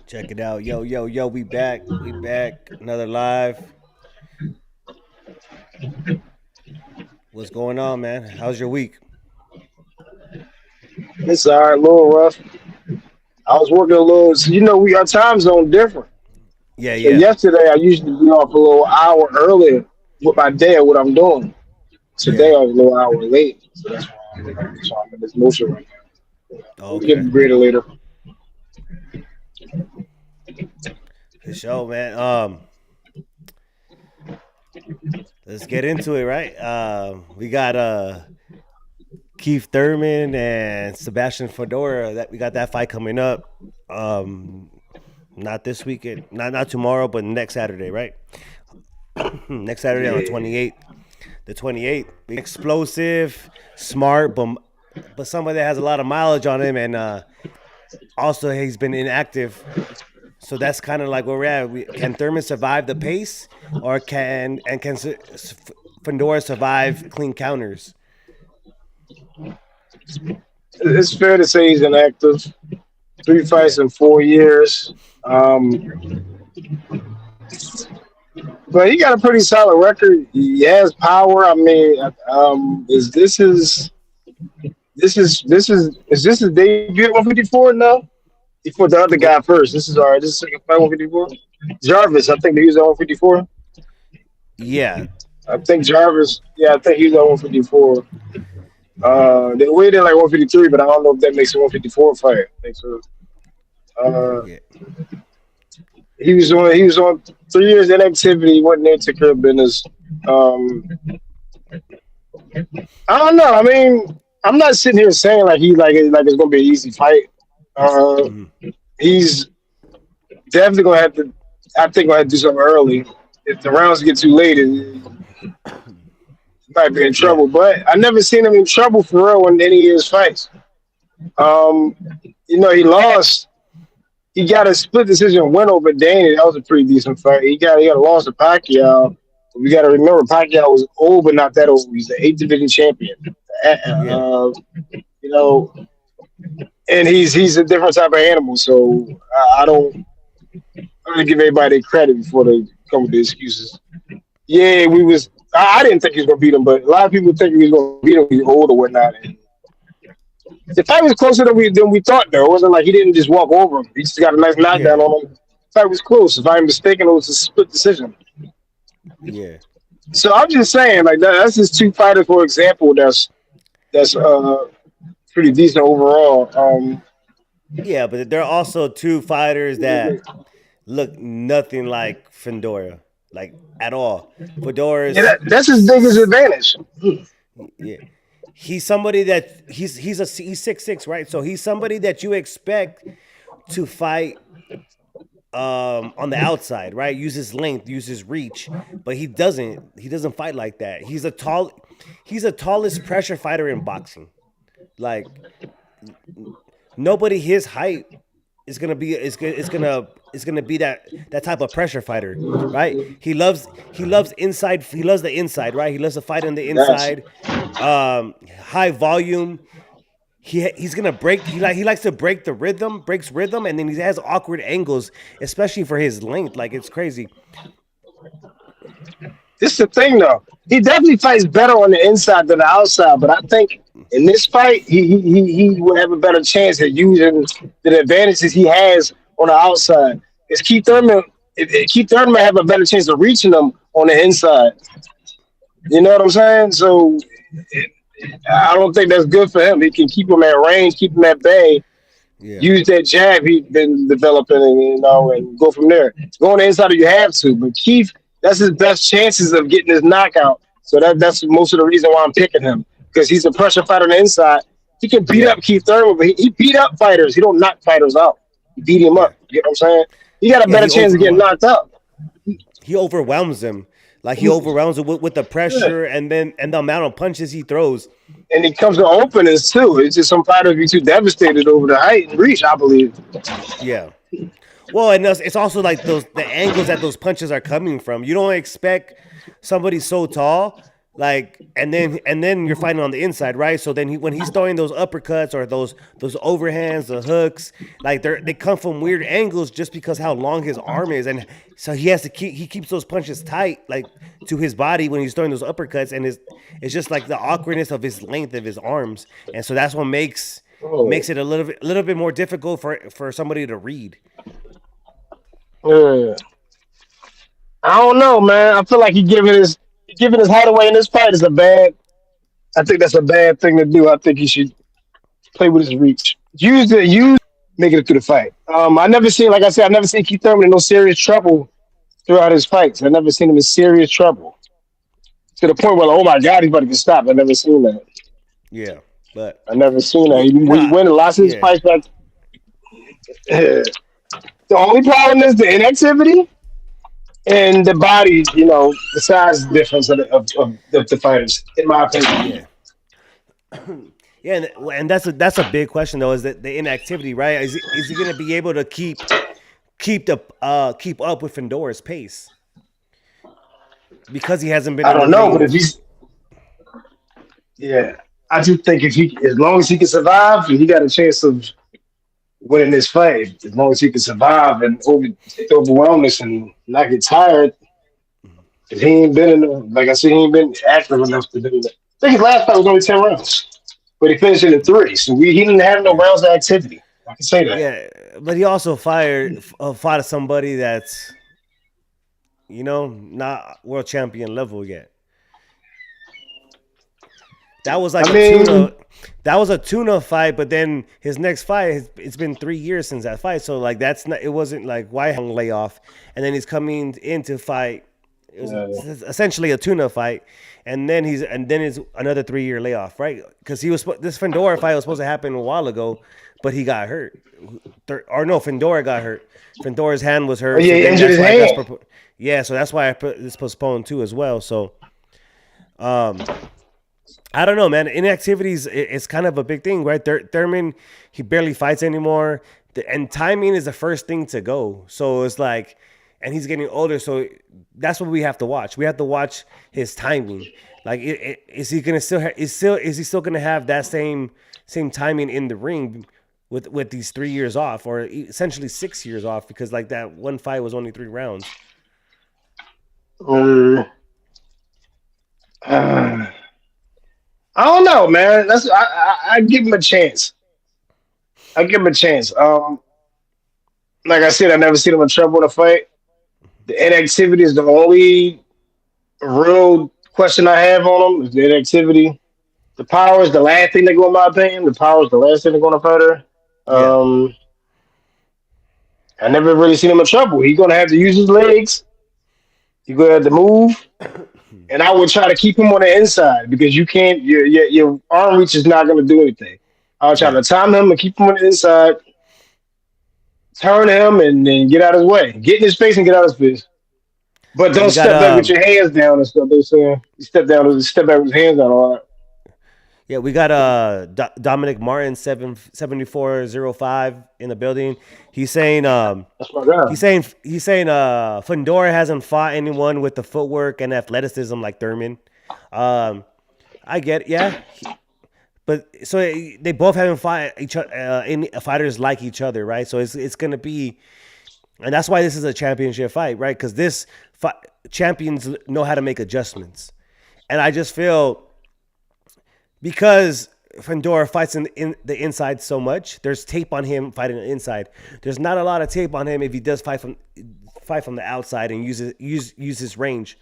Check it out. Yo, we back. We back. Another live. What's going on, man? How's your week? It's all right, a little rough. I was working a little, so we our time zone different. Yeah, So yeah. yesterday I usually be off a little hour earlier with my day of what I'm doing. Yeah. Today I was a little hour late, so that's why I'm in this motion right now. We'll Okay. get graded later. For sure, man. Let's get into it, right? We got Keith Thurman and Sebastian Fundora. That we got that fight coming up. Not this weekend, not tomorrow, but next Saturday, right? Next Saturday on the Yeah. 28th. The 28th. Explosive, smart, but somebody that has a lot of mileage on him, and also he's been inactive. So that's kind of like where we're at. Can Thurman survive the pace, or can Fundora survive clean counters? It's fair to say he's inactive. Three Yeah, fights in 4 years. But he got a pretty solid record. He has power. I mean, is this his debut at 154 now? He fought the other go. guy first. This is all right. This is second fight 154. Jarvis, I think he was at 154. Yeah, I think Jarvis. Yeah, I think he was at 154. They waited like 153, but I don't know if that makes a 154 fight. I think so. Uh, yeah, he was on 3 years inactivity. He wasn't there to care of business. Um, I don't know. I mean, I'm not sitting here saying like it's gonna be an easy fight. Uh, mhm, he's definitely gonna have to. I think gonna have to do something early. If the rounds get too late, he might be in yeah, trouble. But I never seen him in trouble for real in any of his fights. Um, he lost. He got a split decision win over Danny. That was a pretty decent fight. He got a loss to Pacquiao. We got to remember Pacquiao was old, but not that old. He's the eighth division champion. yeah, Uh, you know, and he's a different type of animal. So I don't give everybody credit before they come with the excuses. Yeah, we was. I didn't think he was gonna beat him, but a lot of people think he was gonna beat him. He's old or whatnot. And the fight was closer than we thought. Though it wasn't like he didn't just walk over him. He just got a nice knockdown yeah, on him. The fight was close. If I'm mistaken, it was a split decision. yeah, So I'm just saying, like that's just two fighters, for example. That's pretty decent overall. yeah. But there are also two fighters that look nothing like Fundora, like at all. Yeah, Fundora's that's his biggest advantage. yeah. He's somebody that he's 6'6", right? So he's somebody that you expect to fight on the outside, right? Use his length, use his reach, but he doesn't. He doesn't fight like that. He's the tallest pressure fighter in boxing. Like nobody his height is gonna be that type of pressure fighter, right? He loves inside. He loves the inside, right? He loves to fight on the That's inside. High volume. He's gonna break. He likes to break the rhythm, breaks rhythm, and then he has awkward angles, especially for his length. Like it's crazy. This is the thing though. He definitely fights better on the inside than the outside, but I think in this fight he would have a better chance at using the advantages he has on the outside. Is Keith Thurman might have a better chance of reaching him on the inside. You know what I'm saying? So I don't think that's good for him. He can keep him at range, keep him at bay, Yeah, use that jab he's been developing, and and go from there. Go on the inside if you have to, but Keith, that's his best chances of getting his knockout. So that's most of the reason why I'm picking him because he's a pressure fighter on the inside. He can beat yeah, up Keith Thurman, but he beat up fighters. He don't knock fighters out. He beat him yeah, up. You know what I'm saying? He got a yeah. better chance of getting knocked out. He overwhelms him. Like he overwhelms him with the Yeah. pressure and the amount of punches he throws. And he comes to openings too. It's just some fighters be too devastated over the height and reach, I believe. Yeah. Well, and it's also like the angles that those punches are coming from. You don't expect somebody so tall And then you're fighting on the inside, right? So then when he's throwing those uppercuts or those overhands, the hooks, like they come from weird angles just because how long his arm is, and so he keeps those punches tight, like to his body when he's throwing those uppercuts, and it's just like the awkwardness of his length of his arms, and so that's what makes Oh, it a little bit more difficult for somebody to read. yeah. I don't know, man. I feel like he giving his height away in this fight is a bad. I think that's a bad thing to do. I think he should play with his reach. Use making it through the fight. I never seen, like I said, I never seen Keith Thurman in no serious trouble throughout his fights. I never seen him in serious trouble to the point where, like, oh my God, he's about to get stopped. I never seen that. Yeah, but I never seen that. yeah, He nah, win and lost his yeah, fights. But the only problem is the inactivity and the body. The size difference of the fighters, in my opinion. yeah. Yeah, and that's a big question though. Is that the inactivity, right? Is he going to be able to keep up with Fendora's pace because he hasn't been I in the don't know, but ring? if he's yeah, I do think if he, as long as he can survive, he got a chance of winning this fight. As long as he can survive and take the overwhelmness and not get tired, because he ain't been in like I said, he ain't been active enough to do that. I think his last fight was only 10 rounds, but he finished it in three, so he didn't have no Yeah, rounds of activity. I can say that. yeah, but he also fought somebody that's not world champion level yet. That was I like a mean, tuna. That was a tuna fight, but then his next fight, it's been 3 years since that fight. So like that's not. It wasn't like why hung layoff, and then he's coming in to fight. It was uh, essentially a tuna fight, and then it's another 3 year layoff, right? Because this Fendora fight was supposed to happen a while ago, but he got hurt, or no, Fendora got hurt. Fendora's hand was oh hurt, yeah, so he then injured that's his why it got hand. yeah, so that's why I put this postponed too as well. So um, I don't know, man. Inactivities is kind of a big thing, right? Thurman, he barely fights anymore, and timing is the first thing to go. So it's like, and he's getting older, so that's what we have to watch. We have to watch his timing. Like, is he gonna is he still gonna have that same timing in the ring with these 3 years off, or essentially 6 years off, because like that one fight was only 3 rounds. Um, uh, I don't know, man. I give him a chance. I give him a chance. Like I said, I never seen him in trouble in a fight. The inactivity is the only real question I have on him. Is the inactivity. The power is the last thing to go, in my opinion. The power is the last thing to go on a fighter. Yeah, Um, I never really seen him in trouble. He's gonna have to use his legs. He's gonna have to move, and I would try to keep him on the inside because you can't. Your arm reach is not gonna do anything. I'll try yeah. to time him and keep him on the inside, turn him, and then get out of his way. Get in his face and get out of his face. But Yeah, don't we got step back with your hands down and stuff. They saying you step back with his hands down. All right, Yeah, we got Dominic Martin 7405 in the building. He's saying that's my guy. Fundora hasn't fought anyone with the footwork and athleticism like Thurman. Um, I get it, yeah, but so they both haven't fought each other, any fighters like each other, right? So it's gonna be, and that's why this is a championship fight, right? Because champions know how to make adjustments, and I just feel because Fundora fights in the inside so much. There's tape on him fighting the inside. There's not a lot of tape on him if he does fight from the outside and use his range.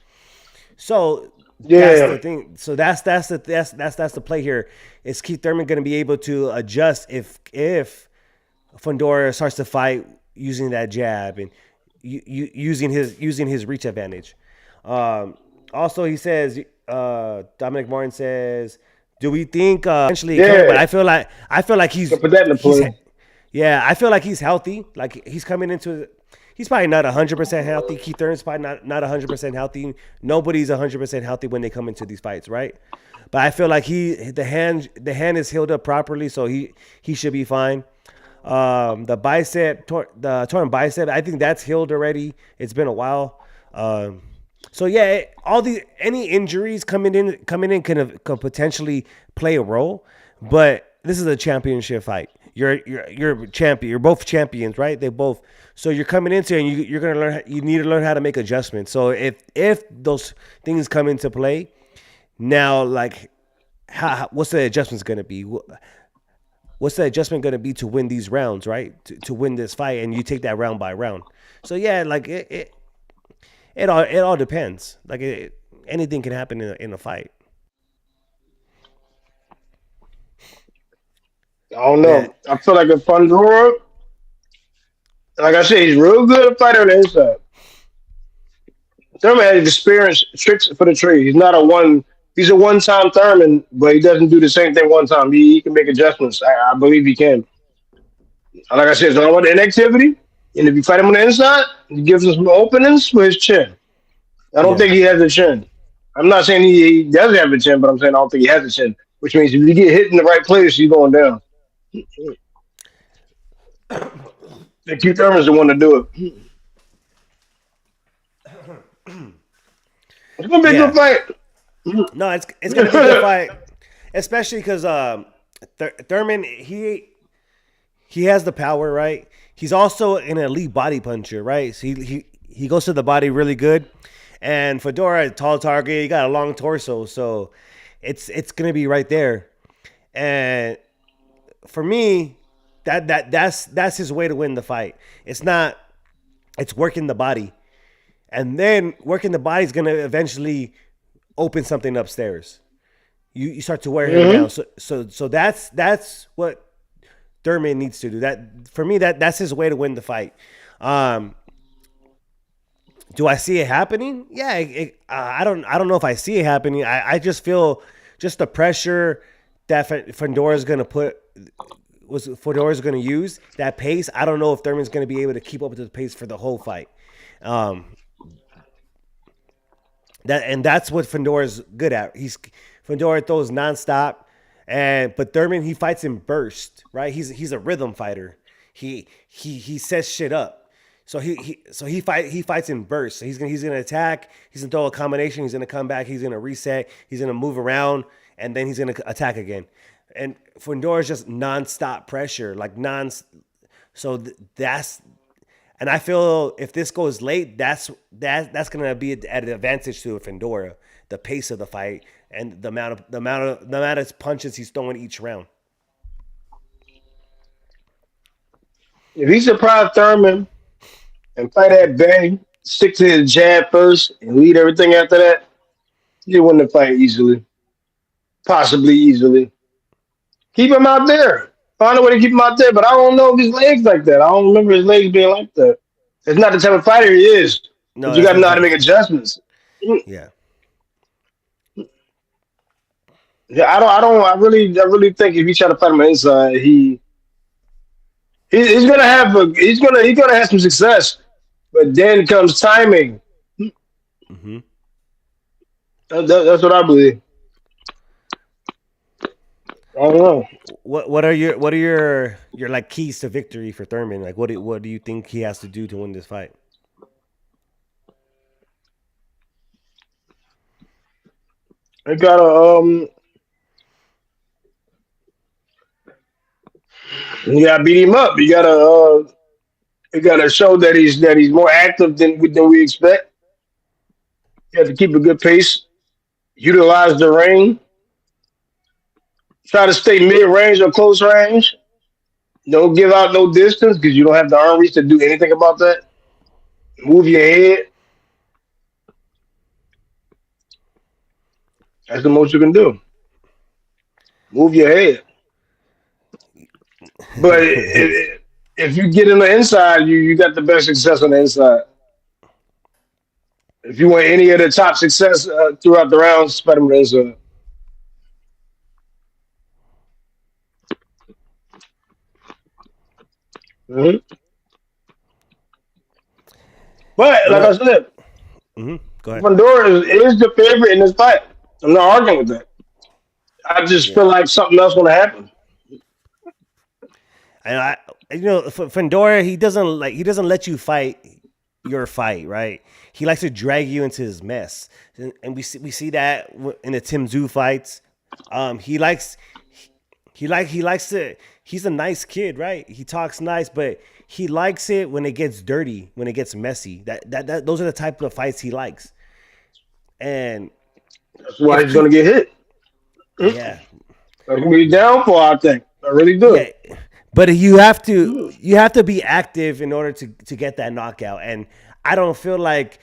So that's the Yeah, thing. So that's the play here. Is Keith Thurman going to be able to adjust if Fundora starts to fight using that jab and using his reach advantage? Also, he says Dominic Martin says, "Do we think eventually it can?" But yeah. I feel like So put that in the play. yeah, I feel like he's healthy. Like he's coming into. He's probably not 100% healthy. Keith Thurman's probably not 100% healthy. Nobody's 100% healthy when they come into these fights, right? But I feel like the hand is healed up properly, so he should be fine. The torn bicep, I think that's healed already. It's been a while. So yeah, all the any injuries coming in can potentially play a role, but this is a championship fight. You're a champion. You're both champions, right? They both. So you're coming into it and you're gonna learn. You need to learn how to make adjustments. So if those things come into play, now like what's the adjustments gonna be? What's the adjustment gonna be to win these rounds, right? To win this fight, and you take that round by round. So yeah, like it all depends. Like anything can happen in a fight. I don't Yeah, know. I feel like a Fundora, like I said, he's real good at fighter on the inside. Thurman has experience tricks for the trade. He's not a one. He's a one-time Thurman, but he doesn't do the same thing one time. He can make adjustments. I believe he can. Like I said, it's all about the inactivity. And if you fight him on the inside, he gives him some openings for his chin. I don't yeah, think he has a chin. I'm not saying he doesn't have a chin, but I'm saying I don't think he has a chin. Which means if you get hit in the right place, you're going down. The Q Thurman's the one to do it. It's gonna be a good yeah. fight. No, it's gonna be a good fight, especially because Thurman he has the power, right? He's also an elite body puncher, right? So he goes to the body really good. And Fedora, tall target, he got a long torso, so it's gonna be right there. And for me, that's his way to win the fight. It's not. It's working the body, and then working the body is gonna eventually open something upstairs. You start to wear him Mm-hmm. down. So that's what Thurman needs to do. That for me that's his way to win the fight. Um, do I see it happening? Yeah, I don't know if I see it happening. I just feel just the pressure that Fondora's gonna put was Fondora's gonna use that pace. I don't know if Thurman's gonna be able to keep up with the pace for the whole fight. Um, that's what Fondora's good at. Fundora throws nonstop, and but Thurman he fights in burst, right? He's a rhythm fighter. He sets shit up. So he fights in bursts. So he's gonna attack. He's gonna throw a combination. He's gonna come back. He's gonna reset. He's gonna move around, and then he's gonna attack again. And Fondora's just nonstop pressure, like non. So that's and I feel if this goes late, that's gonna be at an advantage to Fundora, the pace of the fight and the amount of punches he's throwing each round. If he surprised Thurman and fight that bang, stick to his jab first and lead everything after that, you win the fight easily. Possibly easily. Keep him out there. Find a way to keep him out there, but I don't know if his legs like that. I don't remember his legs being like that. It's not the type of fighter he is. But No, you that's got to not the know how to type. make adjustments. Yeah, Yeah, I really think if you try to fight him inside, he's gonna have he's gonna have some success. But then comes timing. That's what I believe. I don't know. what are your like keys to victory for Thurman? Like what do you think he has to do to win this fight? I gotta you gotta beat him up. You gotta show that he's more active than we expect. You have to keep a good pace, utilize the ring, try to stay mid range or close range. Don't give out no distance because you don't have the arm reach to do anything about that. Move your head. That's the most you can do. Move your head. But if you get in the inside, you got the best success on the inside. If you want any of the top success throughout the rounds, Spider Man inside. Mm-hmm. But You like I know, said, go ahead. Fundora is the favorite in this fight. I'm not arguing with that. I just Yeah, feel like something else going to happen. and Fundora he doesn't let you fight. your fight, right? He likes to drag you into his mess, and we see that in the Tim Zoo fights. He likes he likes to. He's a nice kid, right? He talks nice, but he likes it when it gets dirty, when it gets messy. That those are the type of fights he likes. And That's why if he's gonna Keith, get hit. That's yeah, gonna be a downfall, I think. I really do. yeah, but you have to be active in order to get that knockout. And I don't feel like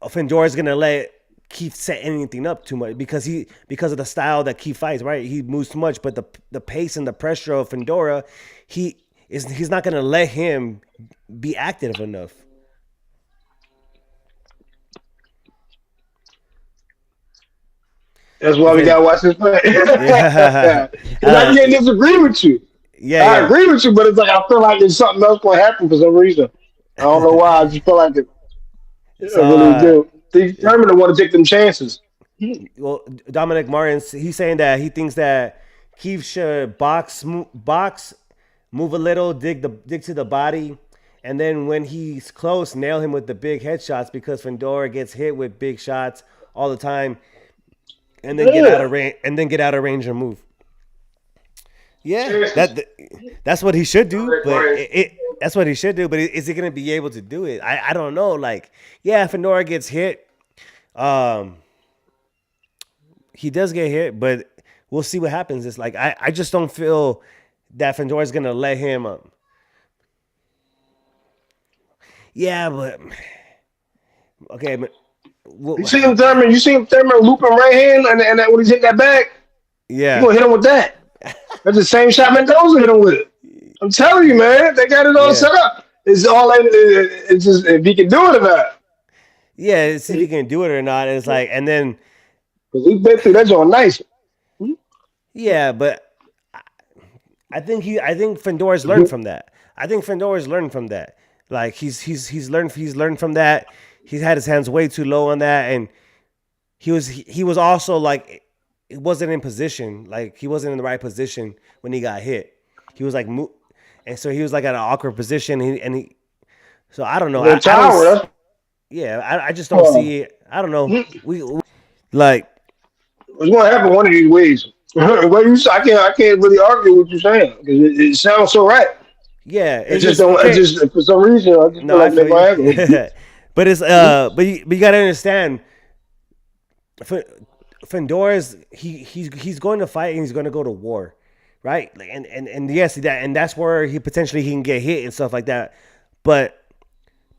Fundora's gonna let Keith set anything up too much because of the style that Keith fights. Right, he moves too much, but the pace and the pressure of Fundora, he's not gonna let him be active enough. That's why And we then gotta watch this fight. yeah, Because I can't disagree with you. yeah, I yeah. agree with you, but it's like I feel like there's something else gonna happen for some reason. I don't know why. I just feel like it. So I really do. They determined to want to take them chances. well, Dominic Martins, he's saying that he thinks that Keith should box, move a little, dig to the body, and then when he's close, nail him with the big headshots because Fundora gets hit with big shots all the time, and then get out Yeah. of range and move. Yeah, Chances. that's what he should do, Dominic but Martin. that's what he should do. But is he gonna be able to do it? I don't know. Like, yeah, if Fundora gets hit, um, he does get hit, but we'll see what happens. It's like I just don't feel that Fundora's gonna let him. Yeah, but okay, but You well, see him Thurman. You see him Thurman looping right hand, and that, when he's hitting that back, you yeah, gonna hit him with that. That's the same shot Mendoza hit him with. I'm telling you, man, they got it all yeah, set up. It's just if he can do it or not. yeah. See if he can do it or not. And it's like, and then Because we've been through that joint nice. yeah, but I think Fundora's learned from that. I think Fundora's learned from that. Like he's learned from that. He's had his hands way too low on that, and he was also like it wasn't in position. Like he wasn't in the right position when he got hit. He was like and so he was like at an awkward position. And he so I don't know. The I don't. tower, that's Yeah, I just don't uh, see it. I don't know. We like it's gonna happen one of these ways. What you say, I can't really argue what you're saying because it sounds so right. yeah. It It's just just don't. It okay. just for some reason I just No, feel I like they're feel you. gonna happen. But it's but you gotta understand. F- Fendora's he's going to fight and he's going to go to war, right? Like, and yes, that's where he can get hit and stuff like that. But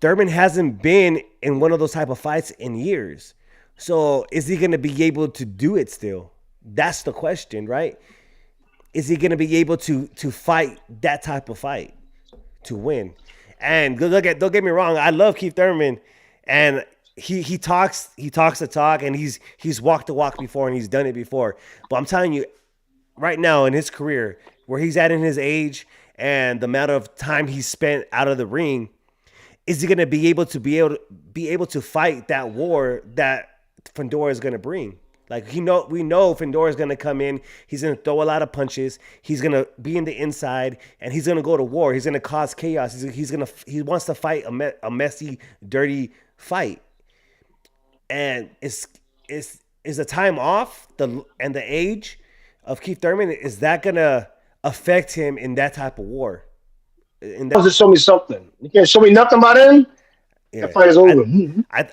Thurman hasn't been in one of those type of fights in years. So is he going to be able to do it still? That's the question, right? Is he going to be able to fight that type of fight to win? And don't get me wrong, I love Keith Thurman, and he talks the talk, and he's walked the walk before, and he's done it before. But I'm telling you, right now in his career, where he's at in his age, and the amount of time he's spent out of the ring, is he going to be able to fight that war that Fundora is going to bring? Like we know Fundora is going to come in. He's going to throw a lot of punches. He's going to be in the inside, and he's going to go to war. He's going to cause chaos. He wants to fight a messy, dirty fight. And is the time off and the age of Keith Thurman, is that going to affect him in that type of war? In that Just show me something. You can't show me nothing about him. That Yeah, fight is I, over.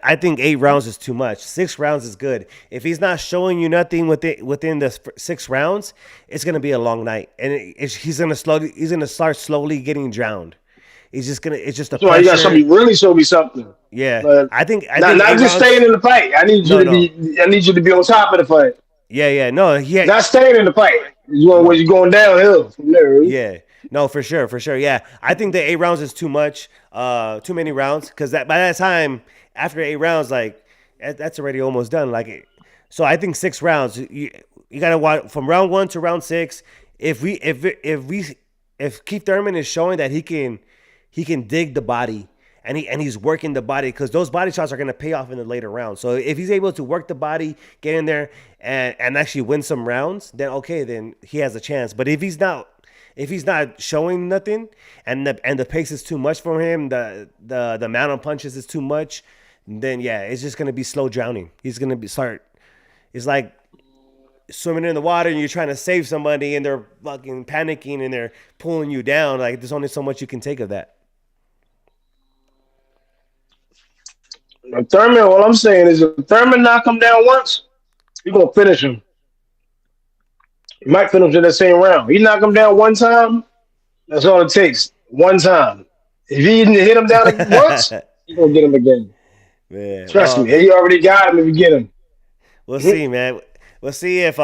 I think 8 rounds is too much. 6 rounds is good. If he's not showing you nothing within the 6 rounds, it's gonna be a long night, and he's gonna start slowly getting drowned. It's just the So you got to show me pressure. really show me something. Yeah, But I not think not eight just rounds. staying in the fight. I need you No, to no, be. I need you to be on top of the fight. yeah, yeah, no, Not staying in the fight. You want where no, you're going downhill from there. yeah, no, for sure, for sure. Yeah, I think the 8 rounds is too much. Too many rounds, because that by that time after 8 rounds, like that's already almost done. So I think 6 rounds. You gotta watch from round one to round six. If Keith Thurman is showing that he can dig the body, and he's working the body, because those body shots are gonna pay off in the later rounds. So if he's able to work the body, get in there, and actually win some rounds, then okay, then he has a chance. But if he's not, If he's not showing nothing, and the pace is too much for him, the amount of punches is too much, then yeah, it's just gonna be slow drowning. He's gonna be start. It's like swimming in the water and you're trying to save somebody and they're fucking panicking and they're pulling you down. Like there's only so much you can take of that. Thurman, all I'm saying is if Thurman knock him down once, he gonna finish him. He might finish in the same round. He knock him down one time, that's all it takes. One time. If he didn't hit him down once, he gonna get him again. Man, Trust me, he already got him if you get him. we'll see, man. We'll see if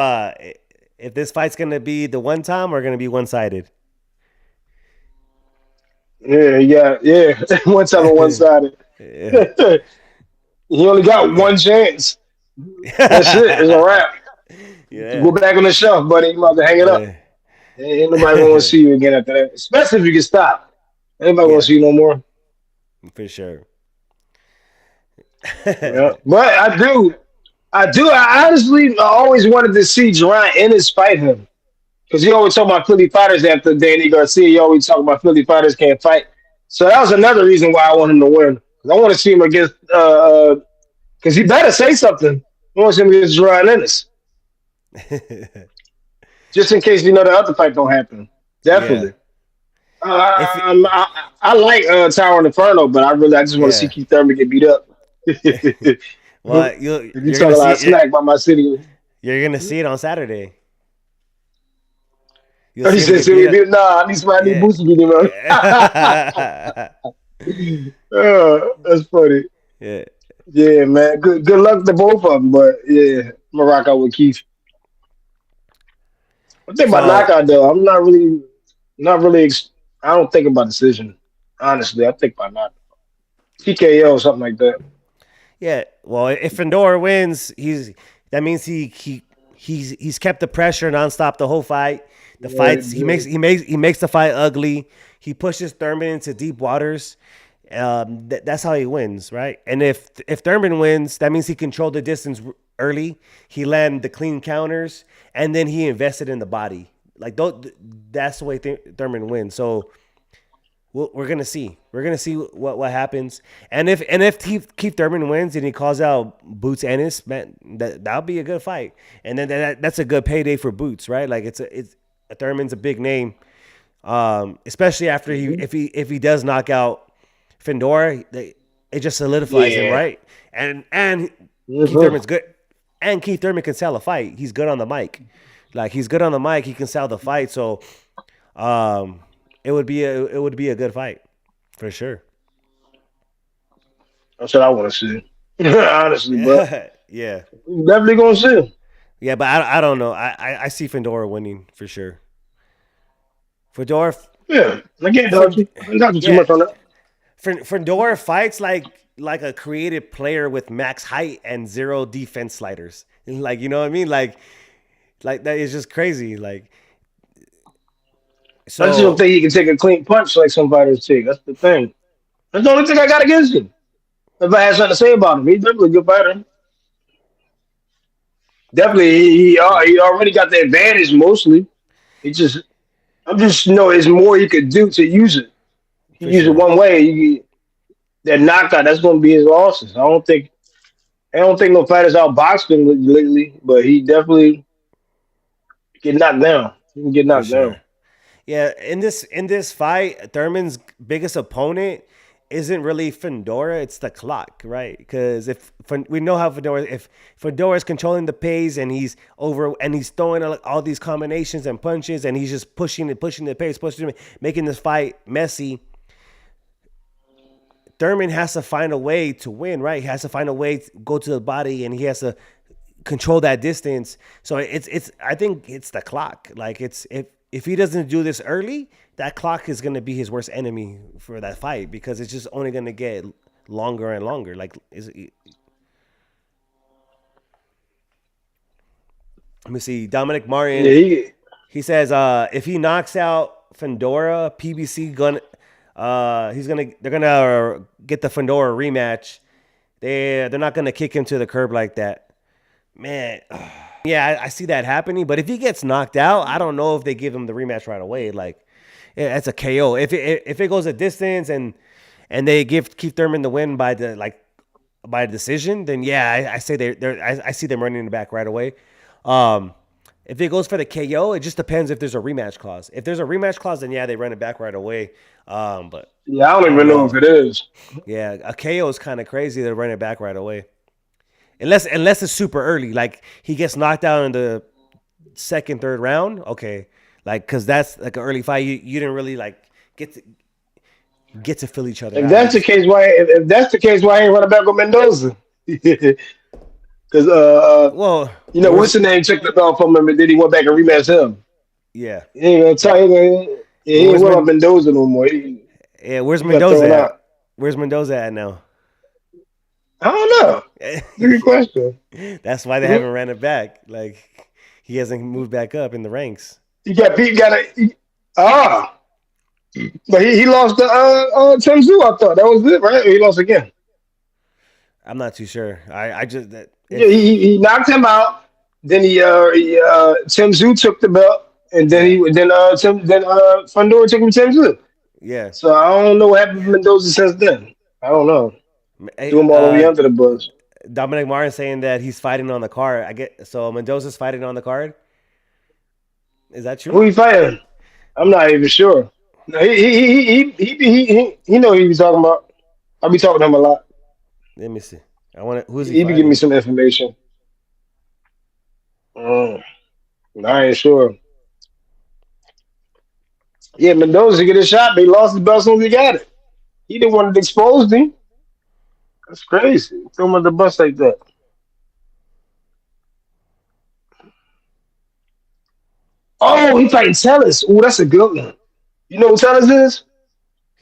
this fight's gonna be the one time or gonna be one sided. Yeah. One time on one sided. Yeah. He only got one chance. That's it. It's a wrap. Yeah. Go back on the shelf, buddy. You about to hang it up. Yeah. Ain't nobody want to see you again after that. Especially if you can stop. Anybody want Yeah, to see you no more. for sure. Yeah. But I honestly always wanted to see Jaron Ennis fight him. Because you always talk about Philly fighters after Danny Garcia. You always talk about Philly fighters can't fight. So that was another reason why I want him to win. 'Cause I want to see him against, because he better say something. I want to see him against Jaron Ennis. Just in case, the other fight don't happen. Yeah. Definitely. If I like Tower Inferno, but I just want to see yeah. Keith Thurman get beat up. If Well, you you're talk gonna a see lot of it. smack by my city. You're gonna see it on Saturday. You'll He see him said, get beat up. nah, I need somebody, I need Yeah. Boosie to get him out. Yeah. That's funny. Yeah. Yeah, man. Good luck to both of them, but yeah, I'm gonna rock out with Keith. I think about So knockout though. I'm not really. I don't think about decision. Honestly, I think about knockout. TKO, something like that. yeah. Well, if Fundora wins, that means he's kept the pressure nonstop the whole fight. The Yeah, fights he makes the fight ugly. He pushes Thurman into deep waters. That's how he wins, right? And if Thurman wins, that means he controlled the distance early. He landed the clean counters, and then he invested in the body. Like that's the way Thurman wins. So we're gonna see. We're gonna see what happens. And if Keith Thurman wins and he calls out Boots Ennis, man, that'll be a good fight. And then that's a good payday for Boots, right? Like it's Thurman's a big name, especially after if he does knock out Fundora, it just solidifies him, yeah. right? And Keith Mhm. Thurman's good, and Keith Thurman can sell a fight. He's good on the mic, like he's good on the mic. He can sell the fight, so it would be a good fight for sure. That's what I want to see. Honestly, but Yeah, definitely gonna see. yeah, but I don't know. I see Fundora winning for sure. Fundora, Yeah, I can't doubt Fund, you. I ain't got you too yeah, much on that. Fundora fights like a creative player with max height and zero defense sliders. Like you know what I mean? Like that is just crazy. Like I just don't so think he can take a clean punch like some fighters take. That's the thing. That's the only thing I got against him. If I had something to say about him, he's definitely a good fighter. Definitely, he already got the advantage mostly. He just, I'm just there's more he could do to use it. He for use it sure. one way. That knockout, that's going to be his losses. I don't think no fighters outboxed him lately, but he definitely get knocked down. He can get For knocked down. sure. Yeah, in this fight, Thurman's biggest opponent isn't really Fundora, it's the clock, right? Because we know how if Fundora is controlling the pace and he's throwing all these combinations and punches and he's just pushing the pace, making this fight messy. Thurman has to find a way to win, right? He has to find a way to go to the body and he has to control that distance. So it's I think it's the clock. Like it's if he doesn't do this early, that clock is gonna be his worst enemy for that fight because it's just only gonna get longer and longer. Like let me see, Dominic Yeah, Martin. He says if he knocks out Fundora, PBC gonna they're gonna get the Fundora rematch. They're not gonna kick him to the curb like that. Man, Yeah, I see that happening. But if he gets knocked out, I don't know if they give him the rematch right away. Like, yeah, it's a KO. If it goes a distance and they give Keith Thurman the win by the by decision, then yeah, I say I see them running it back right away. Um, if it goes for the KO, it just depends if there's a rematch clause. If there's a rematch clause, then yeah, they run it back right away. But Yeah, I don't I don't even know if know. it is. Yeah, a KO is kind of crazy to run it back right away. Unless it's super early, like he gets knocked out in the second, third round. Okay, like because that's like an early fight. You didn't really like get to get to fill each other If out. You that's the just case, if that's the case, why ain't running back with Mendoza? Because well, what's the name took the belt from him and then he went back and rematched him. yeah. He ain't gonna tell you. Yeah, But he ain't with Mendoza no more. Where's He got Mendoza thrown at? out. Where's Mendoza at now? I don't know. That's a good question. That's why they Mhm. haven't ran it back. Like he hasn't moved back up in the ranks. He got beat. Ah, but he lost to Tim Zoo. I thought that was it, right? Or he lost again. I'm not too sure. I just that Yeah, he knocked him out. Then Tim Zoo took the belt, and then yeah, Fundora took him Tim Zoo. yeah. So I don't know what happened to Mendoza since then. I don't know. Hey, Threw him all the way under the bus. Dominic Martin saying that he's fighting on the card. I get so Mendoza's fighting on the card. Is that Who true? he fighting? I'm not even sure. No, he know what he be talking about. I be talking to him a lot. Let me see. I want to. Who's he He be giving me fighting? some information. Mm, I ain't sure. Yeah, Mendoza get a shot, but he lost his belt as soon as he got it. He didn't want to expose him. That's crazy. Throw him on the bus like that. Oh, he fighting Tellus. Oh, that's a good one. You know who Tellus is?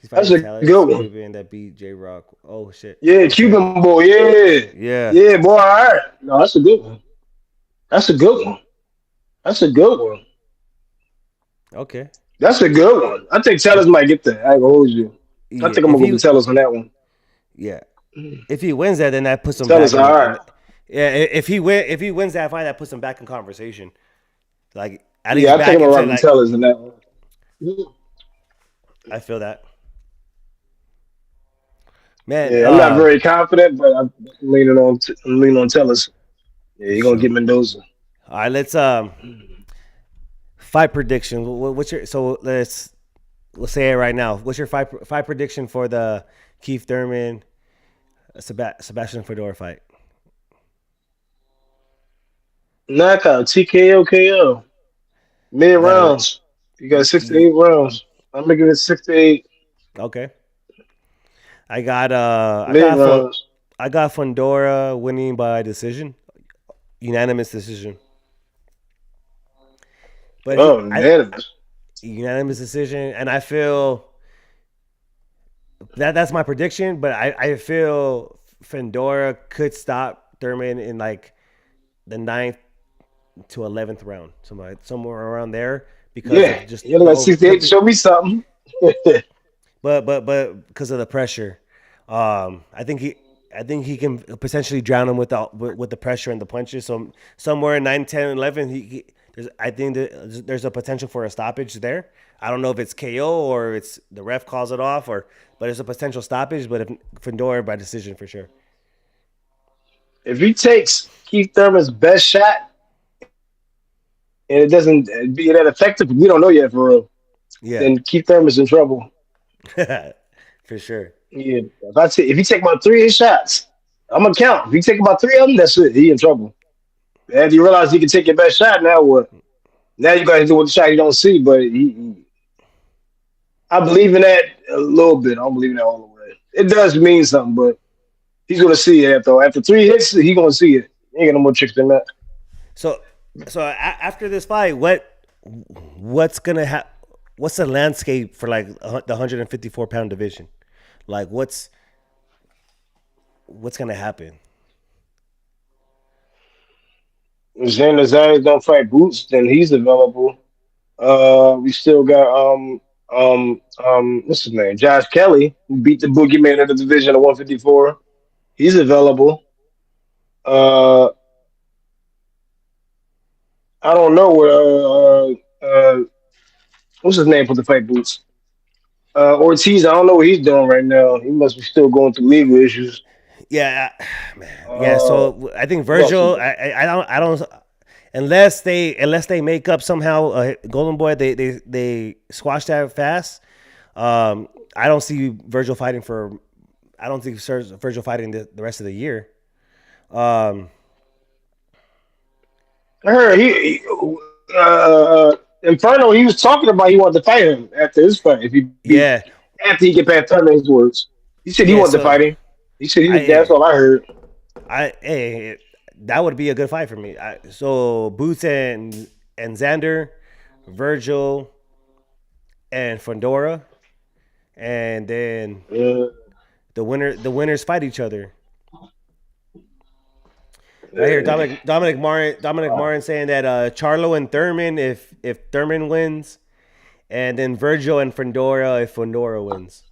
He's That's fighting a good Talis one. Cuban that beat J Rock. Oh shit. Yeah, Okay. Cuban boy. Yeah, Yeah. yeah, boy. All right. No, that's a good one. That's a good one. That's a good one. Okay. That's a good one. I think If Tellus might get that. I ain't gonna hold you. I yeah, think I'm if gonna go with he Tellus on that one. yeah, if he wins that, then that puts him back Tellus, in all the right. yeah. If he wins that fight, that puts him back in conversation. Like at Yeah, least I think I'm back gonna into rock with like Tellus in that one. I feel that man. Yeah, I'm not very confident, but I'm leaning on Tellus. Yeah, For he gonna get sure. Mendoza. All right, let's fight prediction. What's your so let's say it right now. What's your fight prediction for the Keith Thurman Sebastian Fedor fight? Knockout, TKO, KO, mid Is that a rounds. You got six to y- eight rounds. I'm making it 6 to 8 okay? I got mid rounds. I got Fundora winning by decision, unanimous decision. But Oh, unanimous. unanimous decision, and I feel that's my prediction. But I feel Fundora could stop Thurman in like the ninth to 11th round, somewhere around there because Yeah, of just you the like over 6 to 8 to show me something. but because of the pressure. I think he can potentially drown him with the pressure and the punches. So somewhere in 9, 10, 11, there's I think there's a potential for a stoppage there. I don't know if it's KO or it's the ref calls it off, but there's a potential stoppage. But if Fundora by decision for sure. If he takes Keith Thurman's best shot and it doesn't be that effective, we don't know yet for real. Yeah, Then Keith Thurman's in trouble. for sure. Yeah, if he take about three of his shots, I'm gonna count. If he take about three of them, that's it. He in trouble. And you realize he can take your best shot, now what? Now you got to do with the shot you don't see. But I believe in that a little bit. I don't believe in that all the way. It does mean something, but he's gonna see it though. After three hits, he gonna see it. He ain't got no more tricks than that. So after this fight, what's gonna happen? What's the landscape for like the 154-pound division? Like what's gonna happen? If Zane Lazarus don't fight Boots, then he's available. We still got what's his name? Josh Kelly, who beat the boogeyman of the division at 154. He's available. Uh I don't know what's his name for the fight boots. Ortiz, I don't know what he's doing right now. He must be still going through legal issues. Yeah, man. Yeah. Uh, So I think who else we Vergil. got? I don't. Unless they make up somehow, Golden Boy. They squash that fast. I don't see Vergil fighting for. I don't think Vergil fighting the rest of the year. Um, I heard Inferno. He was talking about he wanted to fight him after his fight. If he beat yeah, after he get past Thurman, his words. He said he yeah. wanted to So fight him. He said he. That's I all I heard. hey, that would be a good fight for me. So Boots and Xander, Vergil and Fundora, and then Uh, the winners fight each other. I hear uh, Dominic Martin saying that Charlo and Thurman if Thurman wins, and then Vergil and Fundora if Fundora wins.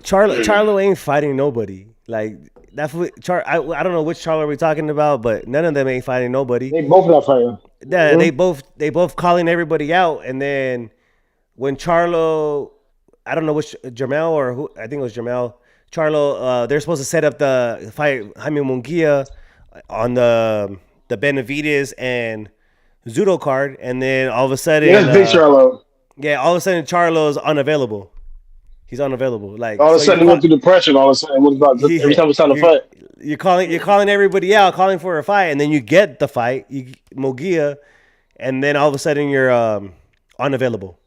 Charlo ain't fighting nobody. Like that's what I don't know which Charlo we talking about, but none of them ain't fighting nobody. they both not fighting. Yeah, Mhm. they both calling everybody out, and then when Charlo, I don't know which Jamel or who, I think it was Jamel. Charlo, they're supposed to set up the fight Jaime Munguia on the Benavides and Zudo card, and then all of a Yeah, sudden, that's Big Charlo. yeah, all of a sudden Charlo's unavailable. He's unavailable. Like All of a so, sudden he went through depression. All of a sudden, what about every yeah, time it's time to fight? you're calling everybody out, calling for a fight, and then you get the fight, Munguia, and then all of a sudden you're unavailable.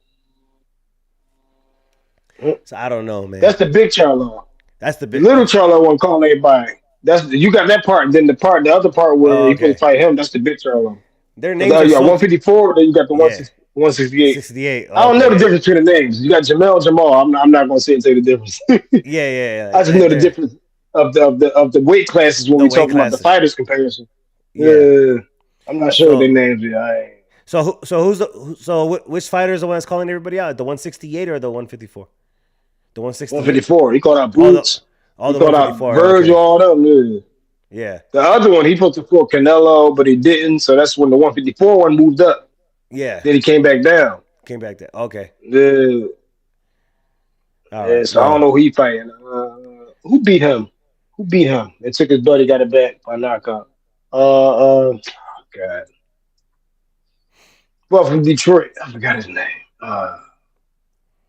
So I don't know, man. That's the big Charlo. That's the The bit. little Charlo won't call anybody. That's you got that part. Then the other part where Oh, he supposed okay. to fight him. That's the big Charlo. Their Because names are you got so 154, then you got the yeah. 168. 68. I don't know the Okay. difference between the names. You got Jamel Jamal. I'm not going to say and say the difference. Yeah, yeah, I just yeah. know the They're difference of the weight classes when the we weight talk about the classes. fighters comparison. Yeah. Yeah, I'm not sure what their So names are. I ain't. which fighter is the one that's calling everybody out? The 168 or the 154? The 168. 154. He called out All the Boots. all He the called out 154. Vergil. Okay. All them. Yeah. Yeah. The other one, he put the full Canelo, but he didn't. So that's when the 154 one moved up. Yeah. Then he came back down. Came back there. Okay. Yeah. All Yeah, right. so I don't Well, know who he fighting. Who beat him? Who beat him? They took his buddy, got it back by knockout. God. Well, from Detroit, I forgot his name.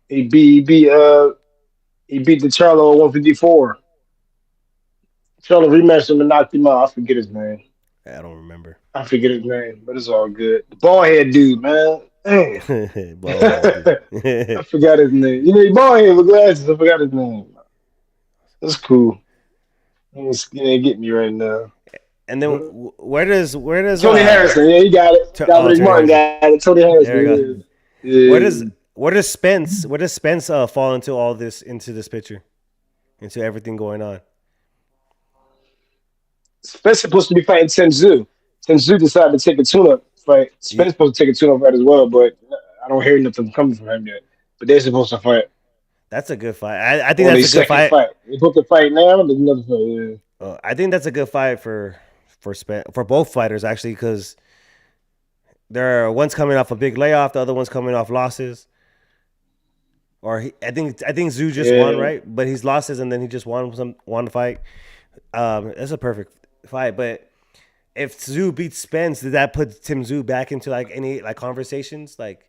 He beat the Charlo at 154. Charlo rematched him and knocked him out. I forget his name. I don't remember. I forget his name, but it's all good. The bald head dude, man. Damn. Bald head I dude. forgot his name. You know, he bald head with glasses. I forgot his name. That's cool. You ain't get me right now. And then where does Tony Harrison, yeah, he got it. Dominic Tony Martin Harrison. got it. Tony There we go. Harrison, yeah. Where does Yeah. Spence fall into all this into this picture, into everything going on? Spence supposed to be fighting Tenzu. Tenzu decided to take a tune-up fight. Ye- Spence supposed to take a tune-up fight as well, but I don't hear nothing coming from him yet. But they're supposed to fight That's a good fight. I think on their that's a good second fight. fight. They put the fight now. There's another fight. Yeah. I think that's a good fight for both fighters actually because there are one's coming off a big layoff, the other one's coming off losses. I think Zoo just won Yeah. right, but he's losses and then he just won the fight. It's a perfect fight, but if Zoo beats Spence, did that put Tim Zoo back into like any like conversations like,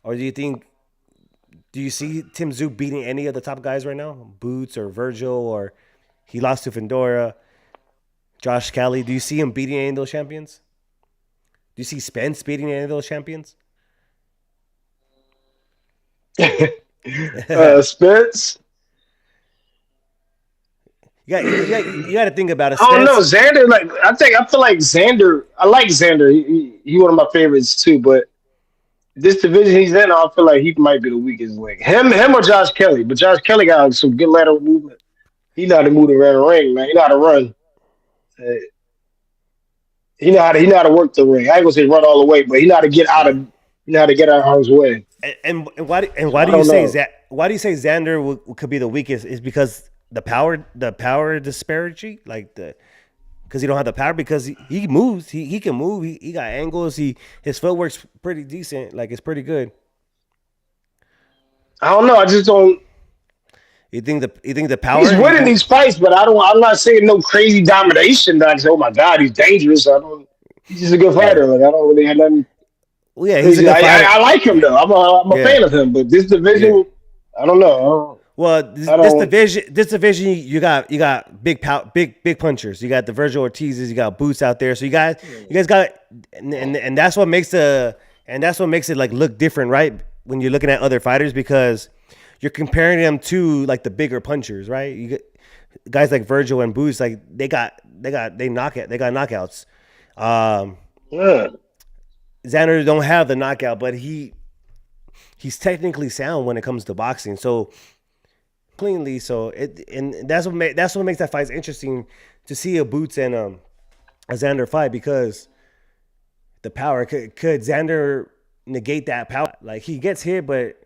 or do you see Tim Zoo beating any of the top guys right now, Boots or Vergil or he lost to Fundora, Josh Kelly? Do you see him beating any of those champions? Do you see Spence beating any of those champions? Spence. You got to think about it. I don't know. Spence, Xander, I feel like Xander. I like Xander. He one of my favorites too. But this division he's in, I feel like he might be the weakest link. Him or Josh Kelly. But Josh Kelly got some good lateral movement. He know how to move around the ring, man. He know how to run. Uh, he know how to work the ring. I ain't gonna say run all the way, but he know how to get out of yeah. he know how to get out of harm's way. And So why I do you don't say know. that? Why do you say Xander could be the weakest? Is because the power disparity, like because he don't have the power. Because he moves, he can move. He got angles. His footwork's pretty decent. Like it's pretty good. I don't know. I just don't. You think the power? He's winning these fights, but I don't. I'm not saying no crazy domination. That I say, oh my god, he's dangerous. I don't. He's just a good Yeah. fighter. Like I don't really have nothing Well, yeah, he's a crazy. good fighter. I like him though. I'm a Yeah. fan of him. But this Yeah. division, I don't know. Well, I don't. this division, you got big punchers. You got the Vergil Ortizes, you got Boots out there. So you guys got, and that's what makes it like look different, right? When you're looking at other fighters, because you're comparing them to like the bigger punchers, right? You get guys like Vergil and Boots, like they knockouts. Um, Yeah. Xander don't have the knockout, but he's technically sound when it comes to boxing. So cleanly. So that's what makes that fight interesting to see a Boots and a Xander fight, because the power could Xander negate that power? Like he gets hit, but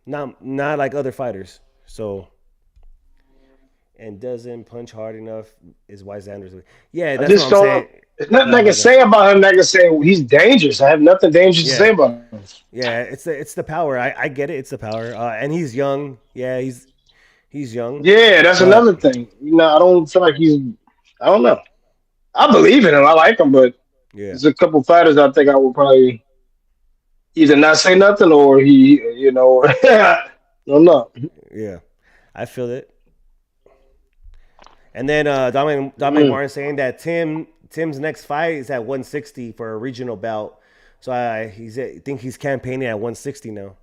not like other fighters. So and doesn't punch hard enough is why Xander's. Yeah, I that's just what I'm don't. saying. There's nothing I Go can ahead, go. say about him. That I can say he's dangerous. I have nothing dangerous to say Yeah, about him. yeah. It's the power. I get it. It's the power. And he's young. Yeah, he's young. Yeah, that's But another thing. I don't feel like he's. I don't know. I believe in him. I like him, but yeah, there's a couple fighters I think I would probably either not say nothing or I don't know. yeah. I feel it. And then Dominic Mm. Martin saying that Tim's next fight is at 160 for a regional bout. So I think he's campaigning at 160 now.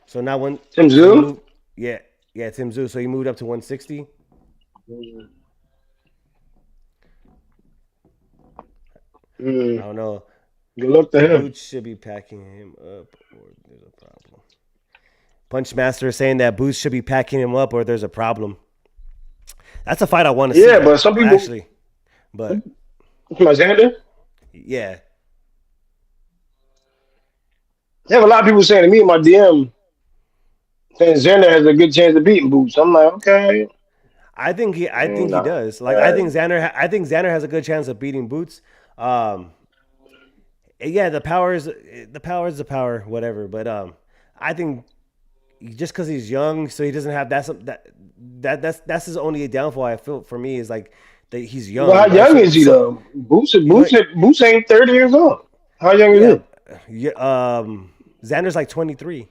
So now Tim so he Zoo? moved. Yeah, yeah, Tim Zoo. So he moved up to 160. I Mm. don't know. Good luck to him. Boots should be packing him up, or there's a problem. Punchmaster is saying that Boots should be packing him up, or there's a problem. That's a fight I want to see, Yeah, but some people, actually. But my Xander, yeah, they have a lot of people saying to me in my DM saying Xander has a good chance of beating Boots. I'm like, okay. I think he No. does. Like I think Xander has a good chance of beating Boots. Um, yeah, the power, whatever. But I think just because he's young, so he doesn't have that's his only downfall. I feel for me is like that he's Well, young, how right? young So is he so though? Boots, you know, Boots, Boots ain't 30 years old. How young is yeah, he? yeah. Xander's like 23.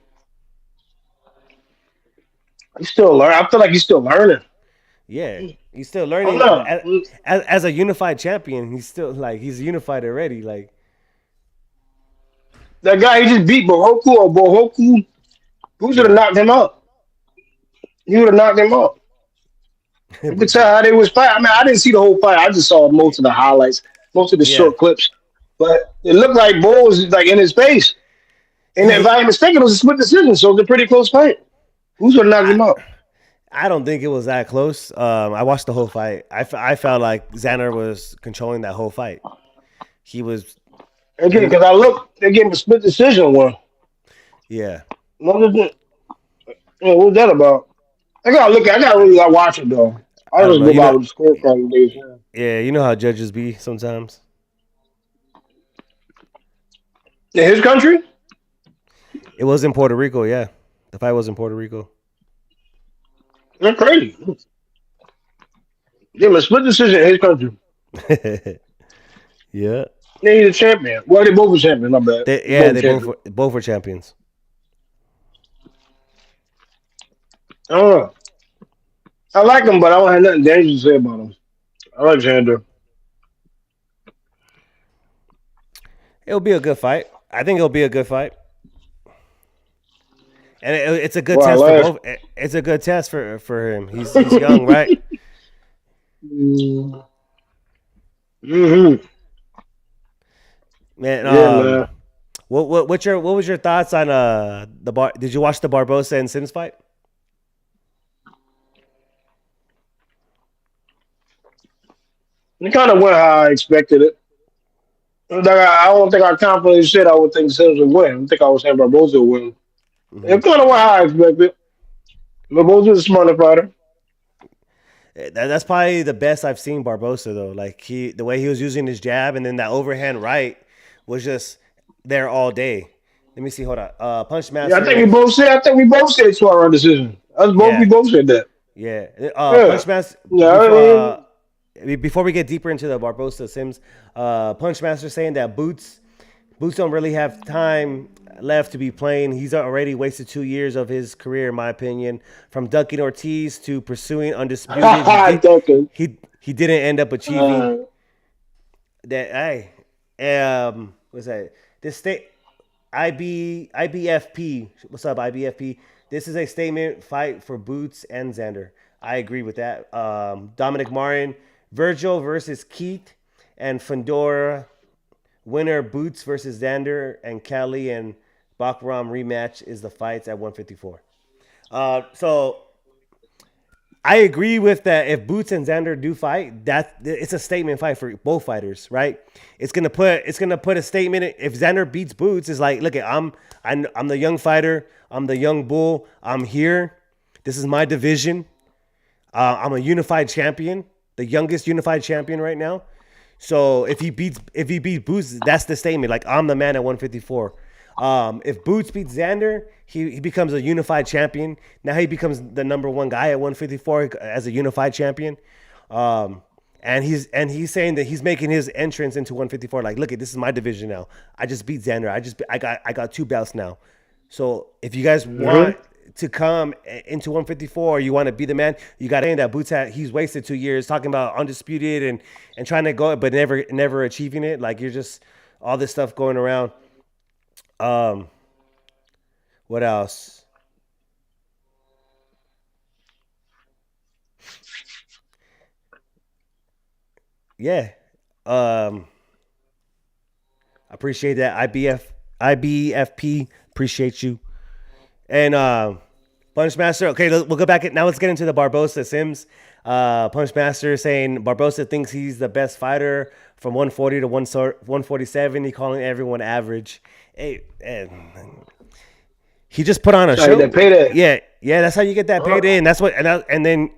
He's still learning. I feel like he's still learning. Yeah, he's still I don't learning. know. As a unified champion, he's still like he's unified already. Like That guy he just beat Bohoku. Boots would have yeah, knocked him out. He would have knocked him out. You could Boots tell how they was fighting. I mean, I didn't see the whole fight. I just saw most of the highlights, most of the yeah. short clips. But it looked like Bull was like in his face. And if He, I ain't mistaken, it was a split decision, so it was a pretty close fight. Who's gonna knock I, him out? I don't think it was that close. I watched the whole fight. I felt like Xander was controlling that whole fight. He was, Again, he, because I looked, they gave him a split decision one. yeah. What was it? What was that about? I gotta really watch it though. I I don't just know. go by with the scorecard days. Yeah. You know how judges be sometimes. In his country? It was in Puerto Rico. Yeah, the fight was in Puerto Rico. They're crazy. Give him a split decision in his country. Yeah. Then he's a champion. Well, they both were champions, my bad. They both were champions. I don't know. I like him, but I don't have nothing dangerous to say about him. I like Xander. It'll be a good fight. I think it'll be a good fight, and it's a good Well, I test for laughed. both. It's a good test for him. He's young, right? Mm-hmm. Man, Yeah, man. what was your thoughts on the bar? Did you watch the Barboza and Sims fight? It kind of went how I expected it. Like, I don't think I confidently said I would think Sims would win. I don't think I was saying Barboza would win. Hmm. It kind of went how I expected. Barboza is a smarter fighter. That's probably the best I've seen Barbosa though. Like the way he was using his jab and then that overhand right was just there all day. Let me see. Hold on. Punch Yeah, I think Master. we both said. I think we both said 12 round decision. Us both. We Yeah, both said that. yeah. Yeah. Punch Master. Yeah. Before before we get deeper into the Barbosa Sims, Punch Master saying that Boots don't really have time left to be playing. He's already wasted 2 years of his career, in my opinion. From ducking Ortiz to pursuing undisputed, Duncan. he didn't end up achieving Uh, that. What's that? This state IBFP. What's up, IBFP? This is a statement fight for Boots and Xander. I agree with that. Dominic Marin, Vergil versus Keith and Fundora. Winner Boots versus Xander and Kelly and Bakram rematch is the fights at 154. So I agree with that. If Boots and Xander do fight, that it's a statement fight for both fighters, right? It's gonna put a statement. If Xander beats Boots, it's like, look, I'm the young fighter. I'm the young bull. I'm here. This is my division. I'm a unified champion, the youngest unified champion right now. So if he beats Boots, that's the statement. Like, I'm the man at 154. If Boots beats Xander, he becomes a unified champion. Now he becomes the number one guy at 154 as a unified champion. And he's saying that he's making his entrance into 154. Like, look, this is my division now. I just beat Xander. I got two belts now. So if you guys want to come into 154, you want to be the man, you got to end that Boots he's wasted 2 years talking about undisputed and trying to go, but never achieving it. Like, you're just all this stuff going around. Um, what else? Yeah. Um, appreciate that. IBFP, appreciate you. And Punch Master. Okay, we'll go back. Now let's get into the Barbosa Sims. Punch Master saying Barbosa thinks he's the best fighter from 140 to 147. He calling everyone average. Hey, he just put on a show. that payday. Yeah, that's how you get that payday, and that's what. And then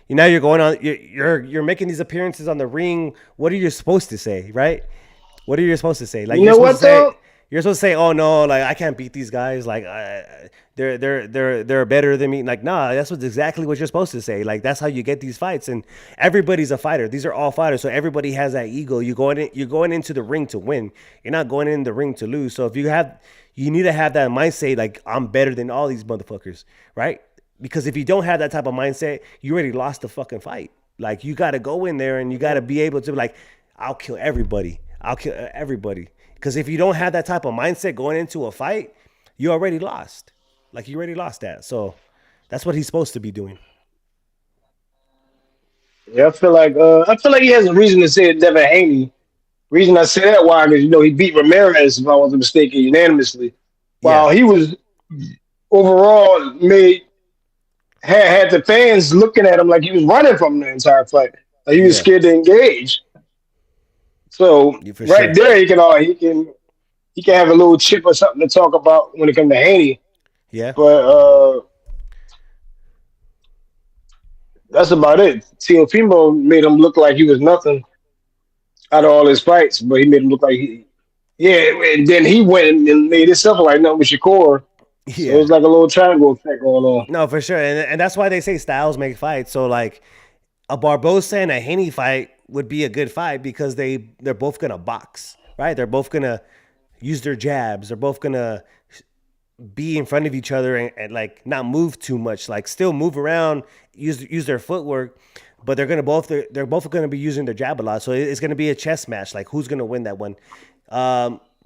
now you're going on. You're making these appearances on the ring. What are you supposed to say, right? What are you supposed to say? Like, You know what though? you're supposed to say, "Oh no, like I can't beat these guys. Like they're better than me." Like, nah, that's exactly what you're supposed to say. Like, that's how you get these fights. And everybody's a fighter. These are all fighters, so everybody has that ego. You're going into the ring to win. You're not going in the ring to lose. So if you need to have that mindset. Like, I'm better than all these motherfuckers, right? Because if you don't have that type of mindset, you already lost the fucking fight. Like, you got to go in there and you got to be able to, like, I'll kill everybody. I'll kill everybody. Because if you don't have that type of mindset going into a fight, you already lost. Like, you already lost that. So that's what he's supposed to be doing. Yeah, I feel like he has a reason to say Devin Haney. Reason I say that why is he beat Ramirez, if I wasn't mistaken, unanimously. Yeah. While he was overall made had the fans looking at him like he was running from the entire fight. Like he was Yeah. scared to engage. So Yeah, for right sure. there, he can have a little chip or something to talk about when it comes to Haney. Yeah. But that's about it. Teofimo made him look like he was nothing out of all his fights, but he made him look like yeah. And then he went and made himself like nothing with Shakur. So Yeah. it's like a little triangle effect going on. No, for sure. And that's why they say styles make fights. So, like, a Barbosa and a Haney fight would be a good fight because they're both gonna box, right? They're both gonna use their jabs. They're both gonna be in front of each other and like not move too much, like still move around, use their footwork, but they're both gonna be using their jab a lot. So it's gonna be a chess match. Like, who's gonna win that one?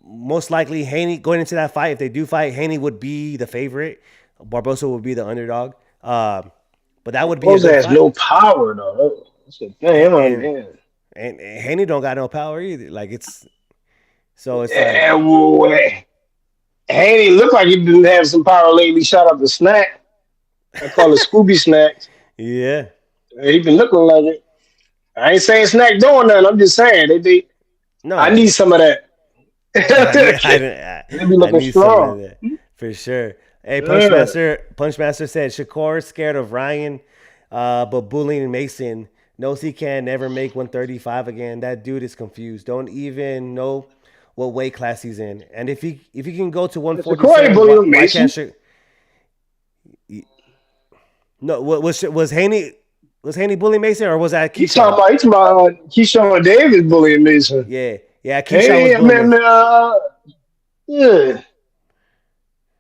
Most likely Haney going into that fight. If they do fight, Haney would be the favorite. Barbosa would be the underdog. But that would be a Boza good has fight. no power though. That's the thing. I'm like, And man. and Haney don't got no power either. Like, it's like, And Haney looked like he didn't have some power lately. Shout out to Snack. I call it Scooby Snacks. yeah. He been looking like it. I ain't saying Snack doing nothing. I'm just saying I No, need some of that. I need I, They be I looking need some of strong. that for sure. Hey, Yeah. Punchmaster said Shakur scared of Ryan. But bullying Mason knows he can never make 135 again. That dude is confused. Don't even know what weight class he's in. And if he can go to Shakur ain't 147, bullying why can't Mason. no? Was Haney bullying Mason or was that Keyshawn? He talking about Keyshawn Davis bullying Mason. Yeah, Keyshawn was Hey, bullying man, Mason. yeah.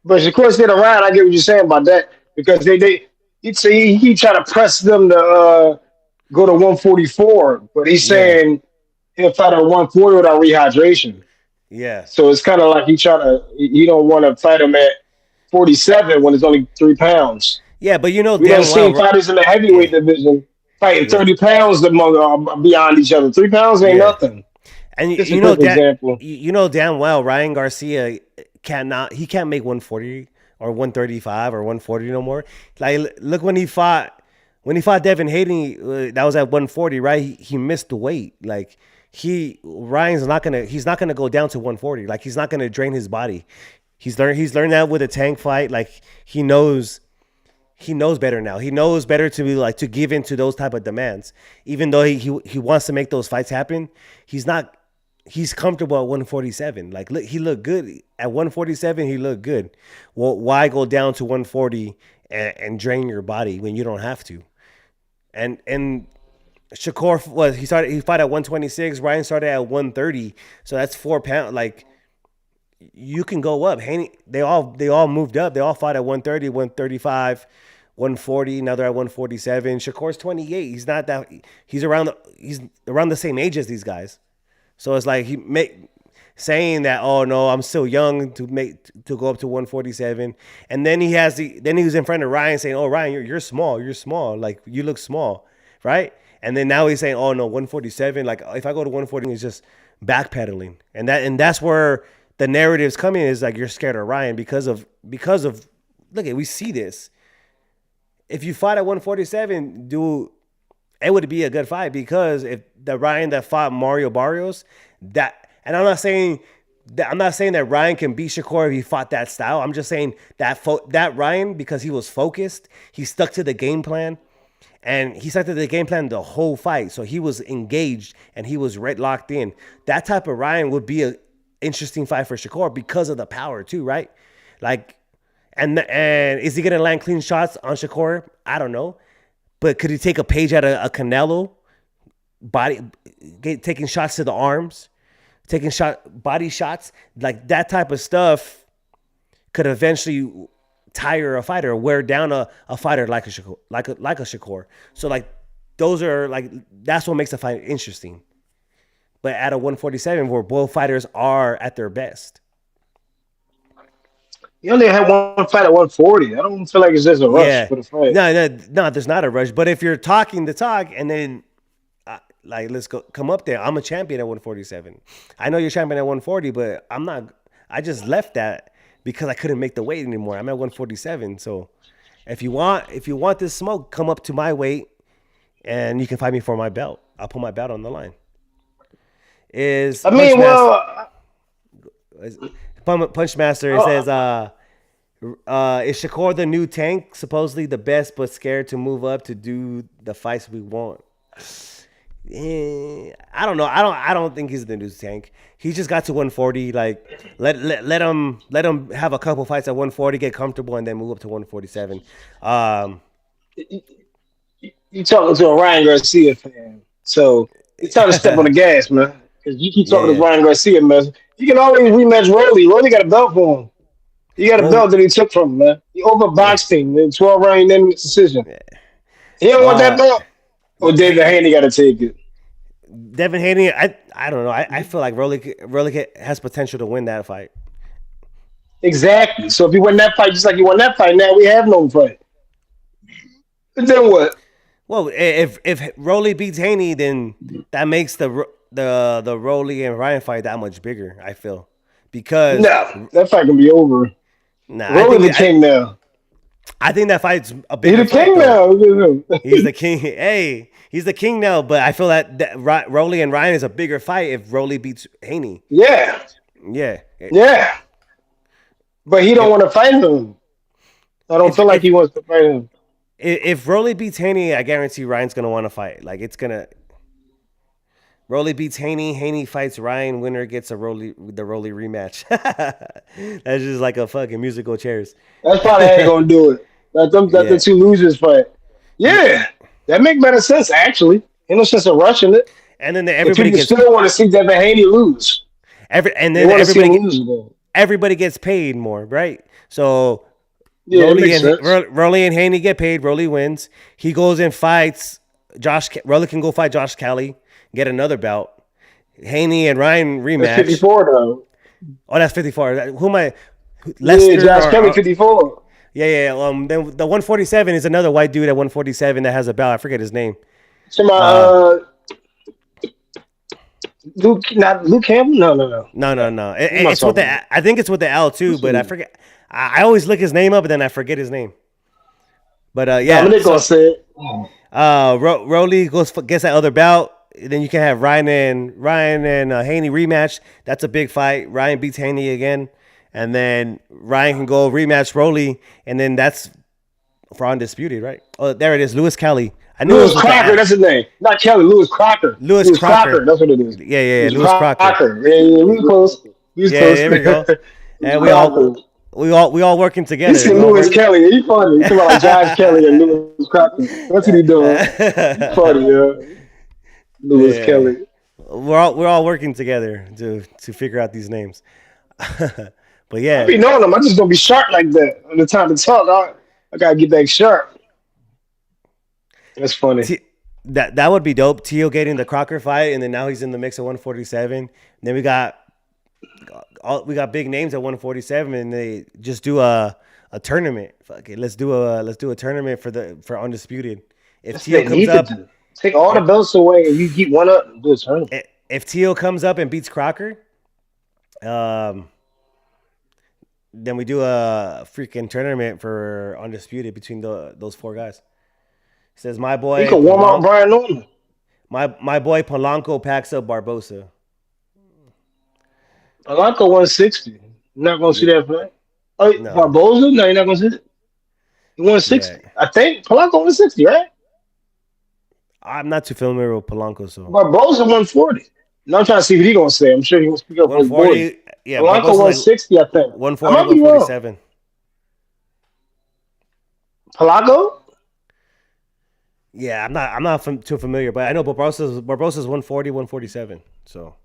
But of course, they're around. I get what you're saying about that because he'd say he try to press them to go to 144, but he's Yeah, saying he'll fight at 140 without rehydration. yeah, So it's kind of like he don't want to fight him at 47 when it's only 3 pounds. yeah. But you know We done damn seen well, fighters in the yeah, heavyweight division fighting yeah, 30 pounds among beyond each other. 3 pounds ain't yeah. nothing. And Just a quick example. you know damn well Ryan Garcia can't make 140 or 135 or 140 no more. Like look when he fought Devin Haney, that was at 140, right? He missed the weight. Like he's not gonna go down to 140. Like he's not gonna drain his body. He's learned that with a tank fight. Like he knows better now. He knows better to be like to give in to those type of demands. Even though he wants to make those fights happen, he's not. He's comfortable at 147. Like look, he looked good at 147. He looked good. Well, why go down to 140 and drain your body when you don't have to? And Shakur was he fought at 126. Ryan started at 130. So that's 4 pounds. Like you can go up. Haney, they all moved up. They all fought at 130, 135, 140. Now they're at 147. Shakur's 28. He's not that. He's around the same age as these guys. So it's like saying that, oh no, I'm still young to go up to 147, and then he was in front of Ryan saying, oh Ryan, you're small, like you look small, right? And then now he's saying, oh no, 147, like if I go to 140, it's just backpedaling, and that's where the narrative's coming is like you're scared of Ryan because of look at we see this. If you fight at 147, dude, it would be a good fight because if the Ryan that fought Mario Barrios, and I'm not saying that Ryan can beat Shakur if he fought that style. I'm just saying that Ryan, because he was focused, he stuck to the game plan, and he stuck to the game plan the whole fight. So he was engaged and he was locked in. That type of Ryan would be a interesting fight for Shakur because of the power too, right? Like, and is he gonna land clean shots on Shakur? I don't know. But could he take a page out of a Canelo? Taking shots to the arms, body shots, like that type of stuff could eventually tire a fighter, wear down a fighter like a Shakur, like a Shakur. So like those are like that's what makes the fight interesting. But at a 147, where both fighters are at their best, He only had one fight at 140. I don't feel like it's just a rush yeah, for the fight. no, there's not a rush. But if you're talking the talk and then like let's go come up there. I'm a champion at 147. I know you're champion at 140, but I'm not. I just left that because I couldn't make the weight anymore. I'm at 147. So if you want this smoke, come up to my weight and you can fight me for my belt. I'll put my belt on the line. Is I Punch mean, Master? well, Punch Master, it says is Shakur the new Tank? Supposedly the best, but scared to move up to do the fights we want. I don't know. I don't think he's the new Tank. He just got to 140. Like let him have a couple fights at 140, get comfortable, and then move up to 147. you talking to a Ryan Garcia fan, so it's time to step on the gas, man. Because you keep talking to Yeah. Ryan Garcia, man. You can always rematch Rolly. Rolly got a belt for him. He got a Well, belt that he took from him, man. He overboxed him in 12 round unanimous decision. He don't want that uh, belt. Or David Haney got to take it. Devin Haney, I don't know. I feel like Rolly has potential to win that fight. Exactly. So if he won that fight, just like he won that fight, now we have no fight. And then what? Well, if Rolly beats Haney, then that makes the Rolly and Ryan fight that much bigger. I feel because No, that fight can be over. nah, Rolly the king now. I think that fight's a He bigger the fight king though. now. Look at He's him. the king. Hey, he's the king now. But I feel that Rolly and Ryan is a bigger fight if Rolly beats Haney. Yeah, Yeah. yeah. But he don't If want to fight him. I don't if feel like if he wants to fight him. If Rolly beats Haney, I guarantee Ryan's gonna want to fight. Like it's gonna. Rolly beats Haney. Haney fights Ryan. Winner gets the Rolly rematch. That's just like a fucking musical chairs. That's probably how they gonna do it. Let the Yeah. two losers fight. You, Yeah, that make better sense actually. Ain't no sense of rushing it. and then But everybody people gets still want to see Devin Haney lose. and They then want to see him lose again. everybody gets paid more, right? So Yeah, it makes sense. Rolly and Haney get paid. Rolly wins. He goes and fights Rolly can go fight Josh Kelly, get another bout. Haney and Ryan That's rematch. 54 though. Oh, that's 54. Who am I? Yeah, Lester Josh Kelly 54. yeah, yeah. Then the 147 is another white dude at 147 that has a belt. I forget his name. So my Uh, Luke, not Luke Campbell. No, no, no. no, no, no. Who am I It's with talking about? the. I think it's with the L too, Who's but I he? forget. I always look his name up, and then I forget his name. But yeah. Dominic gonna So say it. Rolly gets that other bout. Then you can have Ryan and Haney rematch. That's a big fight. Ryan beats Haney again, and then Ryan can go rematch Rolly, and then that's for undisputed, right? Oh, there it is, Lewis Kelly. I knew it Lewis was with the Crocker, that's his name. Not Kelly, Lewis Crocker. Lewis Lewis Crocker, Crocker. that's what it is. Yeah, yeah, yeah, Lewis Lewis Crocker. Crocker. Yeah, yeah, we was close. We was Yeah, close. there we go. Lewis And Crocker. we all working He together. said We all Lewis work. Kelly. He funny. He talking about like Josh Kelly and Lewis Crocker. That's what he doing. He funny, yeah. Lewis Yeah, Kelly. we're all working together to figure out these names. But I yeah, be knowing him. I just don't be sharp like that. When the time to talk, I gotta get back sharp. That's funny. that would be dope. Tio getting the Crocker fight, and then now he's in the mix at 147. And then we got big names at 147, and they just do a tournament. Fuck it, let's do a tournament for undisputed. If That's what Tio they comes need to up, do. Take all the if belts away and you keep one up and do a tournament. if Tio comes up and beats Crocker, um, then we do a freaking tournament for undisputed between those four guys. Says He could warm up Brian Norman. My boy Polanco packs up Barbosa. Polanco 160. You're not gonna see Yeah, that fight. Oh, no, Barboza? No, you're not gonna see it. He yeah, 160. I think Polanco 160, right? I'm not too familiar with Polanco, so Barboza 140. No, I'm trying to see what he gonna say. I'm sure he gonna speak up for his boys. 140. Yeah, Polanco Barbosa's like 160, I think. I 140, might be wrong. 147. Polanco? Yeah, I'm not too familiar, but I know Barbosa's 140, 147. So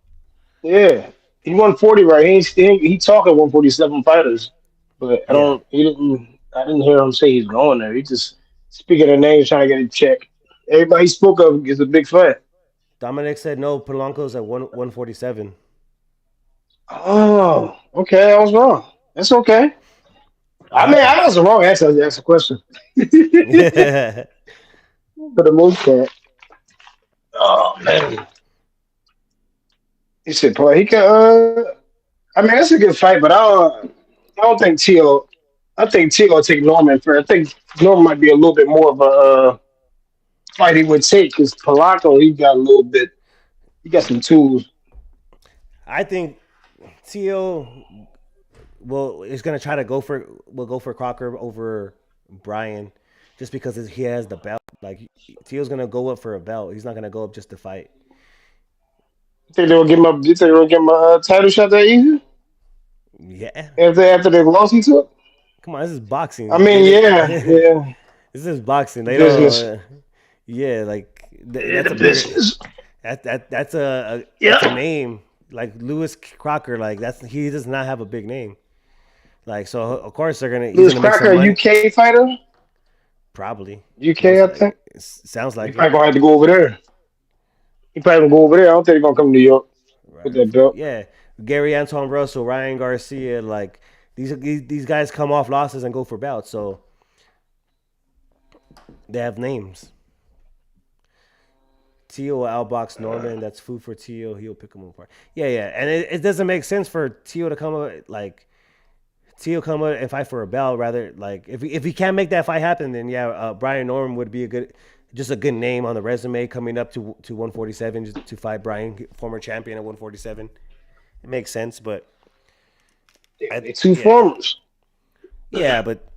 Yeah. He 140, right? He talking 147 fighters. But yeah, I didn't hear him say he's going there. He just speaking their names trying to get a check. Everybody he spoke of is a big fight. Dominic said no. Polanco's at 147. Oh, okay. I was wrong. That's okay. It I mean, I happens. was wrong answer to ask a question. For Yeah, the most part. Oh man. He said, "Boy, he can." I mean, that's a good fight, but I don't think Tio. I think Tio will take Norman first. I think Norman might be a little bit more of a fight he would take because Polanco, he got a little bit. He got some tools. I think Tio will is gonna try to go for Crocker over Brian, just because he has the belt. Like Tio's gonna go up for a belt. He's not gonna go up just to fight. You think they'll give him a? You think they'll give him a title shot that easy Yeah, after they lost he took? come on, this is I boxing. mean, yeah, This yeah, is boxing. They business, don't. Yeah, like yeah, that's the a bigger. business. That's a Yeah, name like Lewis Crocker. Like he does not have a big name. Like so, of course he's Lewis gonna make some Crocker, money. UK fighter, Probably, UK, most I like think. sounds He like probably it. gonna have to go over there. He probably gonna go over there. I don't think he's gonna come to New York with Right. that belt. Yeah, Gary Anton Russell, Ryan Garcia, like these guys come off losses and go for bouts, so they have names. Tio will outbox Norman. That's food for Tio. He'll pick him apart. Yeah, yeah, and it doesn't make sense for Tio to come up like Tio come up and fight for a belt. Rather, like if he can't make that fight happen, then yeah, Brian Norman would be just a good name on the resume coming up to 147 just to fight Brian, former champion at 147. It makes sense, but Yeah, I they two yeah formers. yeah, but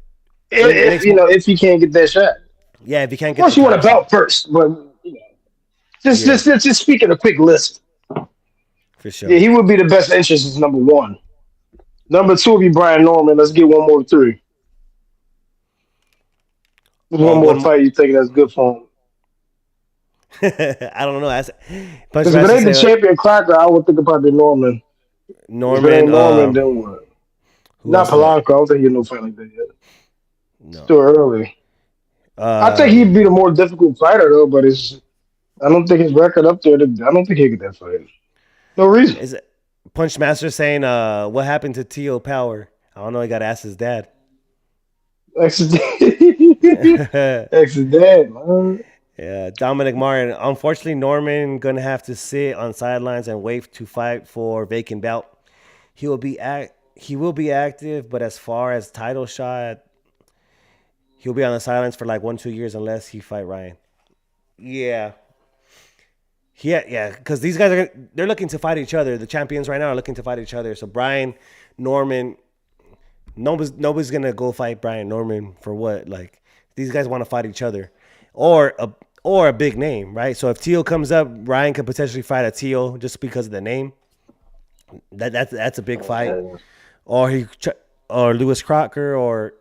it If makes you know, if you can't get that shot. Yeah, if you can't Of get the course, you want a title shot, belt first, but you know, yeah, just speaking a quick list. for Yeah, sure. he would be the best interest as number one. Number two would be Brian Norman. Let's get one more three. There's Oh, one more one. fight you think that's good for him. I don't know. That's Because if it Punchmaster ain't the say champion Cracker, I would think about the Norman. If it Norman. ain't Norman, then what? Who Not else is that? Polanco. I don't think he'll no fight like that yet. No. Still early. I think he'd Um, be the more difficult fighter though, but it's I don't think his record up there. I don't think he'll get that fight. No reason. is it Punchmaster saying what happened to T.O. Power? I don't know. He got to ask his dad. Accident. Yeah, Accident, man. Dominic Martin. Unfortunately, Norman gonna have to sit on sidelines and wait to fight for vacant belt. He will be active, but as far as title shot, he'll be on the sidelines for like 1 2 years unless he fight Ryan. Yeah, yeah, because these guys they're looking to fight each other. The champions right now are looking to fight each other. So Brian Norman, nobody's gonna go fight Brian Norman for what? Like these guys want to fight each other, or a big name, right? So if Teal comes up, Ryan could potentially fight a Teal just because of the name. That's a big fight. Or or Lewis Crocker or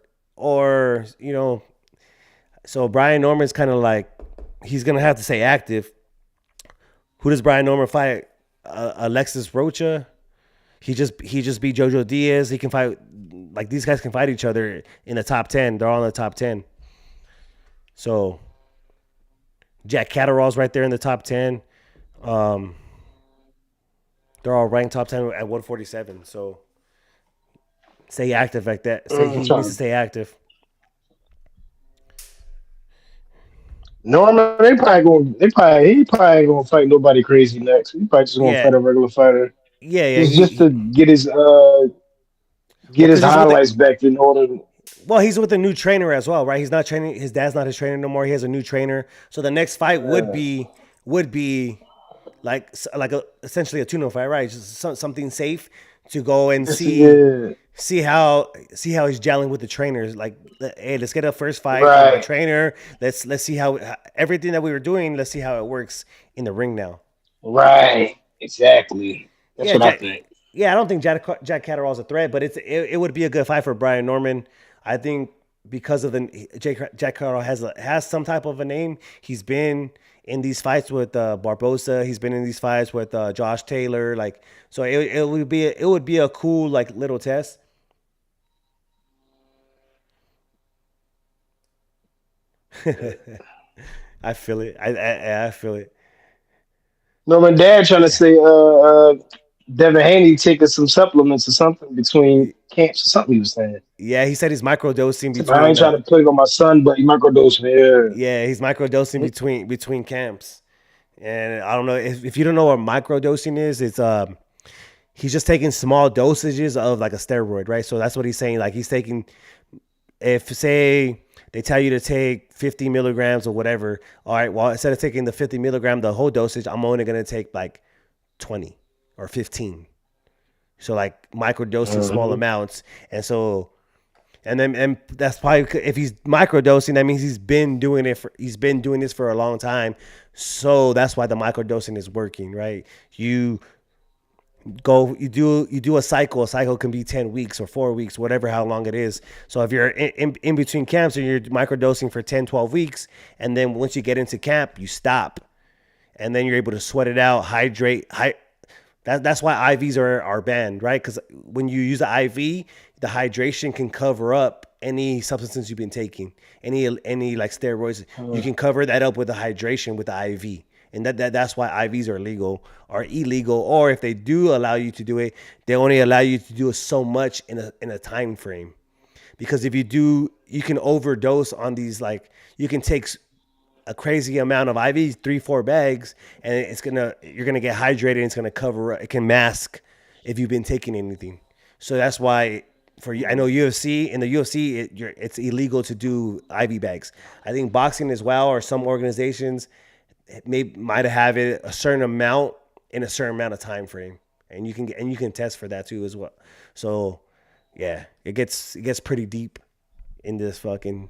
so Brian Norman's kind of like he's gonna have to stay active. Who does Brian Norman fight? Alexis Rocha. He just beat Jojo Diaz. He can fight like these guys can fight each other in the top 10. They're all in the top 10. So Jack Catterall's right there in the top 10. Um, they're all ranked top 10 at 147. So stay active like that. Say I'm he needs to trying. stay active. Norman, he probably ain't gonna fight nobody crazy next. He probably just gonna Yeah, fight a regular fighter. yeah. Just to Well, get his because highlights back in order. he's with a new trainer as well, right? He's not training. His dad's not his trainer no more. He has a new trainer. So the next fight would be essentially a tune-up fight, right? Just something safe to go and see Yeah, see how he's gelling with the trainers. Like, hey, let's get a first fight with my right, trainer. Let's see how everything that we were doing. Let's see how it works in the ring now. right, exactly. That's Yeah, what I think. I don't think Jack Catterall's a threat, but it would be a good fight for Brian Norman. I think because of the Jack Catterall has some type of a name. He's been in these fights with Barboza. He's been in these fights with Josh Taylor. Like, so it would be a cool like little test. I feel it. I feel it. No, my dad trying to say, Devin Haney taking some supplements or something between camps or something. He was saying. Yeah, he said he's microdosing So I ain't between. trying to put it on my son, but he microdosing. Yeah. Yeah, he's microdosing between camps. And I don't know if you don't know what microdosing is. It's he's just taking small dosages of like a steroid, right? So that's what he's saying. Like he's taking, if say they tell you to take 50 milligrams or whatever, all right, well instead of taking the 50 milligram the whole dosage, I'm only gonna take like 20 or 15. So like microdosing small Mhm. amounts, and that's probably if he's microdosing, that means he's been doing this for a long time. So that's why the microdosing is working, right? You do a cycle. A cycle can be 10 weeks or 4 weeks, whatever, how long it is. So if you're in between camps and you're microdosing for 10, 12 weeks, and then once you get into camp, you stop. And then you're able to sweat it out, hydrate. That's why IVs are banned, right? Because when you use an IV, the hydration can cover up any substances you've been taking, any like steroids. You can cover that up with the hydration with the IV, and that's why IVs are illegal, or if they do allow you to do it, they only allow you to do it so much in a time frame. Because if you do, you can overdose on these. Like you can take a crazy amount of IVs, 3 4 bags, and you're gonna get hydrated. And it's gonna cover. It can mask if you've been taking anything. So that's why I know UFC in the UFC it's illegal to do IV bags. I think boxing as well, or some organizations might have it a certain amount in a certain amount of time frame, and you can test for that too as well. So yeah, it gets pretty deep in this fucking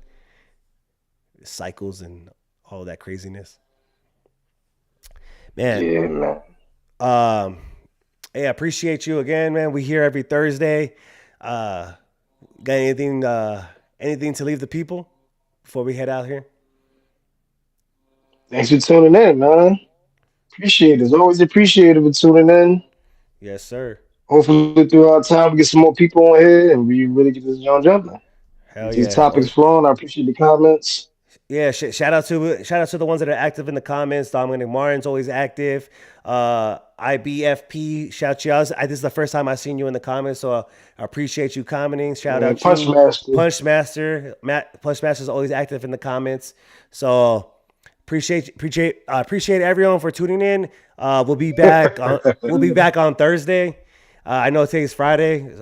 cycles and all that craziness. Man, Yeah, man. um, hey, I appreciate you again, man. We here every Thursday. Uh, got anything to leave the people before we head out here? Thanks for tuning in, man. Appreciate it. It's always appreciated for tuning in. Yes, sir. Hopefully, throughout time, we get some more people on here and we really get this young jumping. Hell Get these yeah. topics flowing. I appreciate the comments. Yeah, shout out to the ones that are active in the comments. Dominic Martin's always active. IBFP, shout you out. This is the first time I've seen you in the comments, so I appreciate you commenting. Shout And out Punch you, Master. Punch Master's always active in the comments. So appreciate everyone for tuning in. We'll be back. We'll be back on Thursday. I know today's Friday.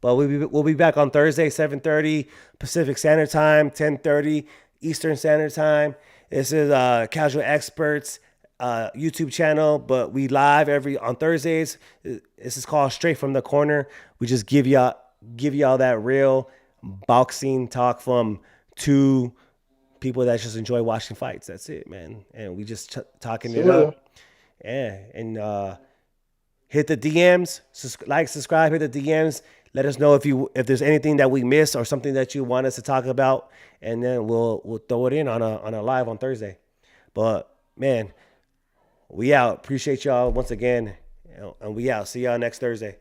But we'll be back on Thursday, 7:30 Pacific Standard Time, 10:30 Eastern Standard Time. This is Casual Experts YouTube channel, but we live every on Thursdays. This is called Straight from the Corner. We just give y'all that real boxing talk from two people that just enjoy watching fights. That's it, man. And we just talking it So, up. Yeah, and hit the DMs, subscribe, hit the DMs. Let us know if there's anything that we missed or something that you want us to talk about, and then we'll throw it in on a live on Thursday. But man, we out. Appreciate y'all once again, and we out. See y'all next Thursday.